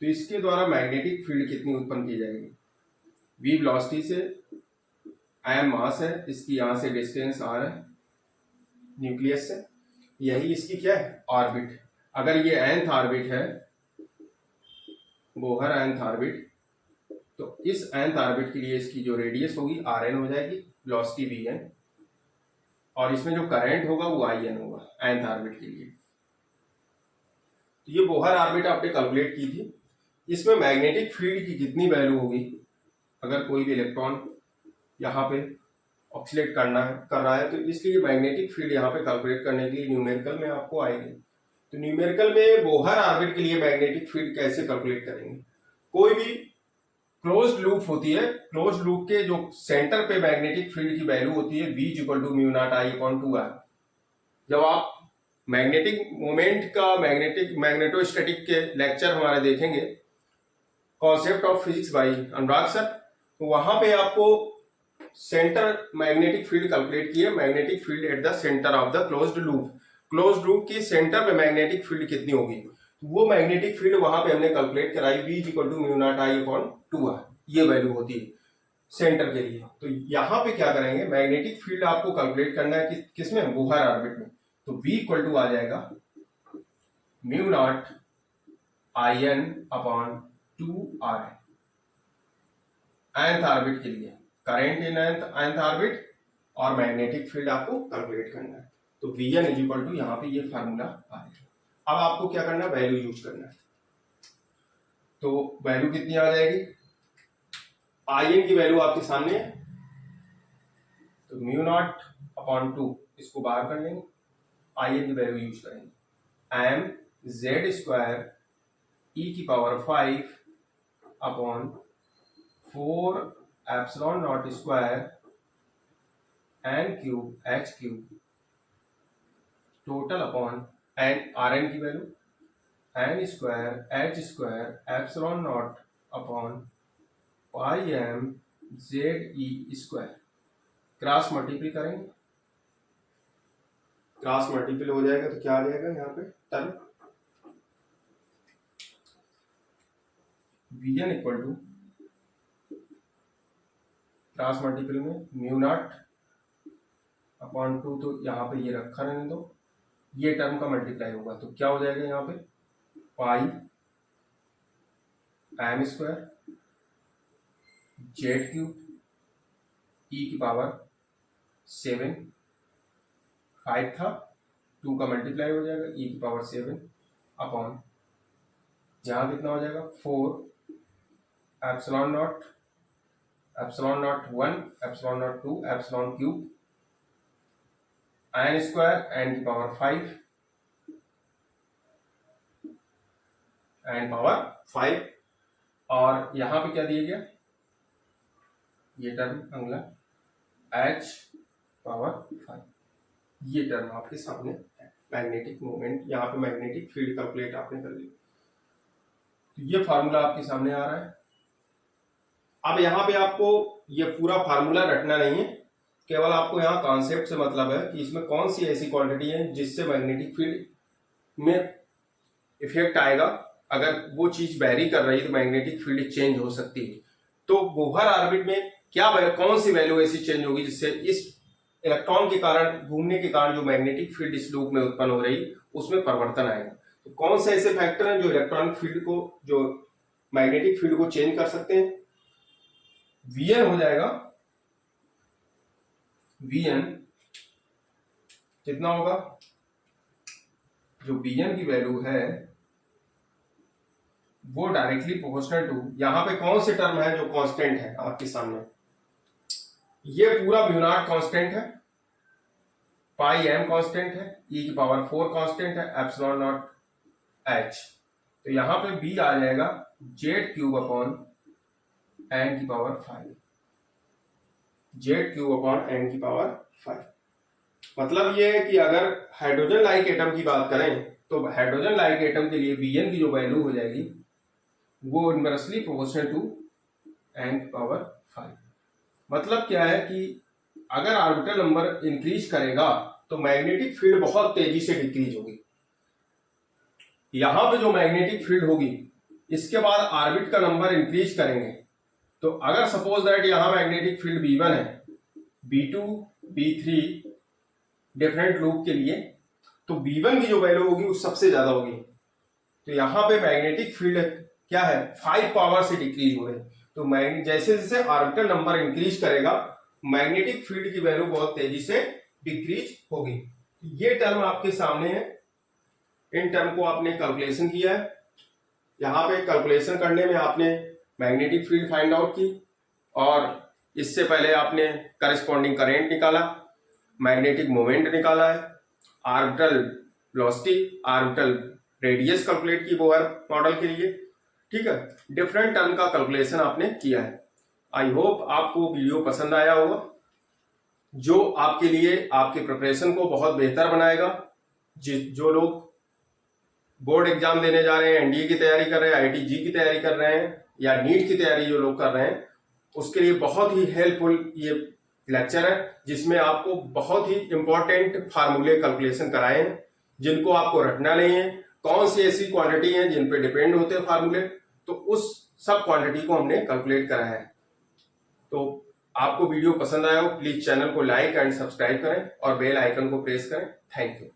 Speaker 1: तो इसके द्वारा मैग्नेटिक फील्ड कितनी उत्पन्न की जाएगी, v वेलोसिटी से, m मास है, इसकी यहां से डिस्टेंस r है न्यूक्लियस से, यही इसकी क्या है, ऑर्बिट। अगर ये nth ऑर्बिट है, बोहर nth ऑर्बिट, तो इस nth ऑर्बिट के लिए इसकी जो रेडियस होगी rn हो जाएगी, वेलोसिटी vn, और इसमें जो करंट होगा वो in होगा nth ऑर्बिट के लिए। तो ये बोहर ऑर्बिट आपने कैलकुलेट की थी। इसमें मैग्नेटिक फील्ड की कितनी वैल्यू होगी, अगर कोई भी इलेक्ट्रॉन यहाँ पे ऑक्सीलेट कर रहा है, तो इसलिए मैग्नेटिक फील्ड यहाँ पे कैलकुलेट करने के लिए न्यूमेरिकल में आपको आएगी। तो न्यूमेरिकल में बोहर ऑर्बिट के लिए मैग्नेटिक फील्ड कैसे कैलकुलेट करेंगे, कोई भी क्लोज्ड लूप होती है, क्लोज्ड लूप के जो सेंटर पे मैग्नेटिक फील्ड की वैल्यू होती है v equal to mu not I upon 2r। जब आप मैग्नेटिक मोमेंट का मैग्नेटोस्टैटिक के लेक्चर हमारे देखेंगे, concept of physics by Anurag sir, तो वहां पे आपको सेंटर मैग्नेटिक फील्ड कैलकुलेट किए, magnetic field at the centre of the closed loop, closed loop की सेंटर पे मैग्नेटिक फील्ड कितनी होगी, वो मैग्नेटिक फील्ड वहां पे हमने कैलकुलेट कराई, v equal to mu not I upon 2r, ये वैल्यू होती है सेंटर के लिए। तो यहाँ पे क्या करेंगे, मैग्नेटिक फील्ड आपको कैलकुलेट करना है किसमें, बोहर ऑर्बिट में। तो v इक्वल टू आ जाएगा mu not I n upon 2r nth orbit के लिए, करंट इन nth ऑर्बिट, और मैग्नेटिक फील्ड आपको कैलकुलेट करना है। तो Vn इज इक्वल टू यहाँ पे ये फार्मूला आ जाएगा। अब आपको क्या करना है, वैल्यू यूज करना है। तो वैल्यू कितनी आ जाएगी, In की वैल्यू आपके सामने है, तो म्यू नॉट अपॉन 2 इसको बाहर कर लेंगे, In की वैल्यू यूज करेंगे, m z स्क्वायर e की power 5 upon 4 epsilon not square n cube h cube total upon n, r n की value n square h square epsilon naught upon pi m z e square. Cross multiply करेंगे, cross multiple हो जाएगा तो क्या आ जाएगा यहाँ पे term Vn equal to cross multiple में म्यू नॉट अपॉन 2, तो यहाँ पे ये रखा रहने दो, ये टर्म का मल्टीप्लाई होगा तो क्या हो जाएगा यहाँ पे पाई एम स्क्वायर जेड क्यूब ई की पावर 7, 5 था, 2 का मल्टीप्लाई हो जाएगा ई की पावर 7 अपॉन यहाँ कितना हो जाएगा 4 epsilon not 1 epsilon not 2 epsilon cube n square n की पावर 5 एन पावर 5 और यहाँ पे क्या दिया गया ये टर्म अगला एच पावर 5, ये टर्म आपके सामने है। मैग्नेटिक मोमेंट, यहाँ पे मैग्नेटिक फील्ड कैलकुलेट आपने कर ली, तो ये फार्मूला आपके सामने आ रहा है। अब यहाँ पे आपको ये पूरा फार्मूला रटना नहीं है, केवल आपको यहाँ कॉन्सेप्ट से मतलब है कि इसमें कौन सी ऐसी क्वांटिटी है जिससे मैग्नेटिक फील्ड में इफेक्ट आएगा। अगर वो चीज वेरी कर रही है तो मैग्नेटिक फील्ड चेंज हो सकती है। तो बोहर ऑर्बिट में क्या कौन सी वैल्यू ऐसी चेंज होगी जिससे इस इलेक्ट्रॉन के कारण घूमने के कारण जो मैग्नेटिक फील्ड इस लूप में उत्पन्न हो रही उसमें परिवर्तन आएगा। तो कौन से ऐसे फैक्टर हैं जो इलेक्ट्रॉनिक फील्ड को, जो मैग्नेटिक फील्ड को चेंज कर सकते हैं। Vn हो जाएगा, Vn कितना होगा, जो Vn की वैल्यू है वो डायरेक्टली प्रोपोर्शनल टू, यहाँ पे कौन से टर्म है जो कांस्टेंट है आपके सामने, ये पूरा म्यू नॉट कांस्टेंट है, पाई एम कांस्टेंट है, ई की पावर 4 कांस्टेंट है, एप्सिलॉन नॉट एच, तो यहाँ पे बी आ जाएगा जेड क्यूब अपॉन एन की power 5, Z cube upon n की पावर 5। मतलब ये है कि अगर हाइड्रोजन लाइक एटम की बात करें तो हाइड्रोजन लाइक एटम के लिए Vn की जो वैल्यू हो जाएगी वो इनवर्सली प्रोपोर्शनल टू एन की पावर 5। मतलब क्या है कि अगर ऑर्बिटल नंबर इंक्रीज करेगा तो मैग्नेटिक फील्ड बहुत तेजी से डिक्रीज होगी। यहां पे जो मैग्नेटिक फील्ड होगी इसके बाद ऑर्बिट का नंबर इंक्रीज करेंगे, तो अगर सपोज दैट यहां मैग्नेटिक फील्ड B1 है, B2, B3 डिफरेंट लूप के लिए, तो B1 की जो वैल्यू होगी वो सबसे ज्यादा होगी। तो यहाँ पे मैग्नेटिक फील्ड क्या है 5 पावर से डिक्रीज हो रही है। तो जैसे जैसे ऑर्बिटल नंबर इंक्रीज करेगा मैग्नेटिक फील्ड की वैल्यू बहुत तेजी से डिक्रीज होगी। ये टर्म आपके सामने है, इन टर्म को आपने कैलकुलेशन किया है। यहाँ पे कैलकुलेशन करने में आपने मैग्नेटिक फील्ड फाइंड आउट की और इससे पहले आपने करस्पॉन्डिंग करंट निकाला, मैग्नेटिक मोमेंट निकाला है, orbital velocity, orbital radius calculate की बोहर मॉडल के लिए, ठीक है। डिफरेंट टर्म का कैलकुलेशन आपने किया है। आई होप आपको वीडियो पसंद आया होगा, जो आपके लिए आपके प्रिपरेशन को बहुत बेहतर बनाएगा। जो लोग बोर्ड एग्जाम देने जा रहे हैं, एनडीए की तैयारी कर रहे हैं, आईआईटी की तैयारी कर रहे हैं या नीट की तैयारी जो लोग कर रहे हैं, उसके लिए बहुत ही हेल्पफुल ये लेक्चर है, जिसमें आपको बहुत ही इंपॉर्टेंट फार्मूले कैलकुलेशन कराए हैं जिनको आपको रटना नहीं है। कौन सी ऐसी क्वांटिटी है जिन पे डिपेंड होते हैं फार्मूले, तो उस सब क्वांटिटी को हमने कैलकुलेट कराया है। तो आपको वीडियो पसंद आया हो प्लीज चैनल को लाइक एंड सब्सक्राइब करें और बेल आइकन को प्रेस करें। Thank you.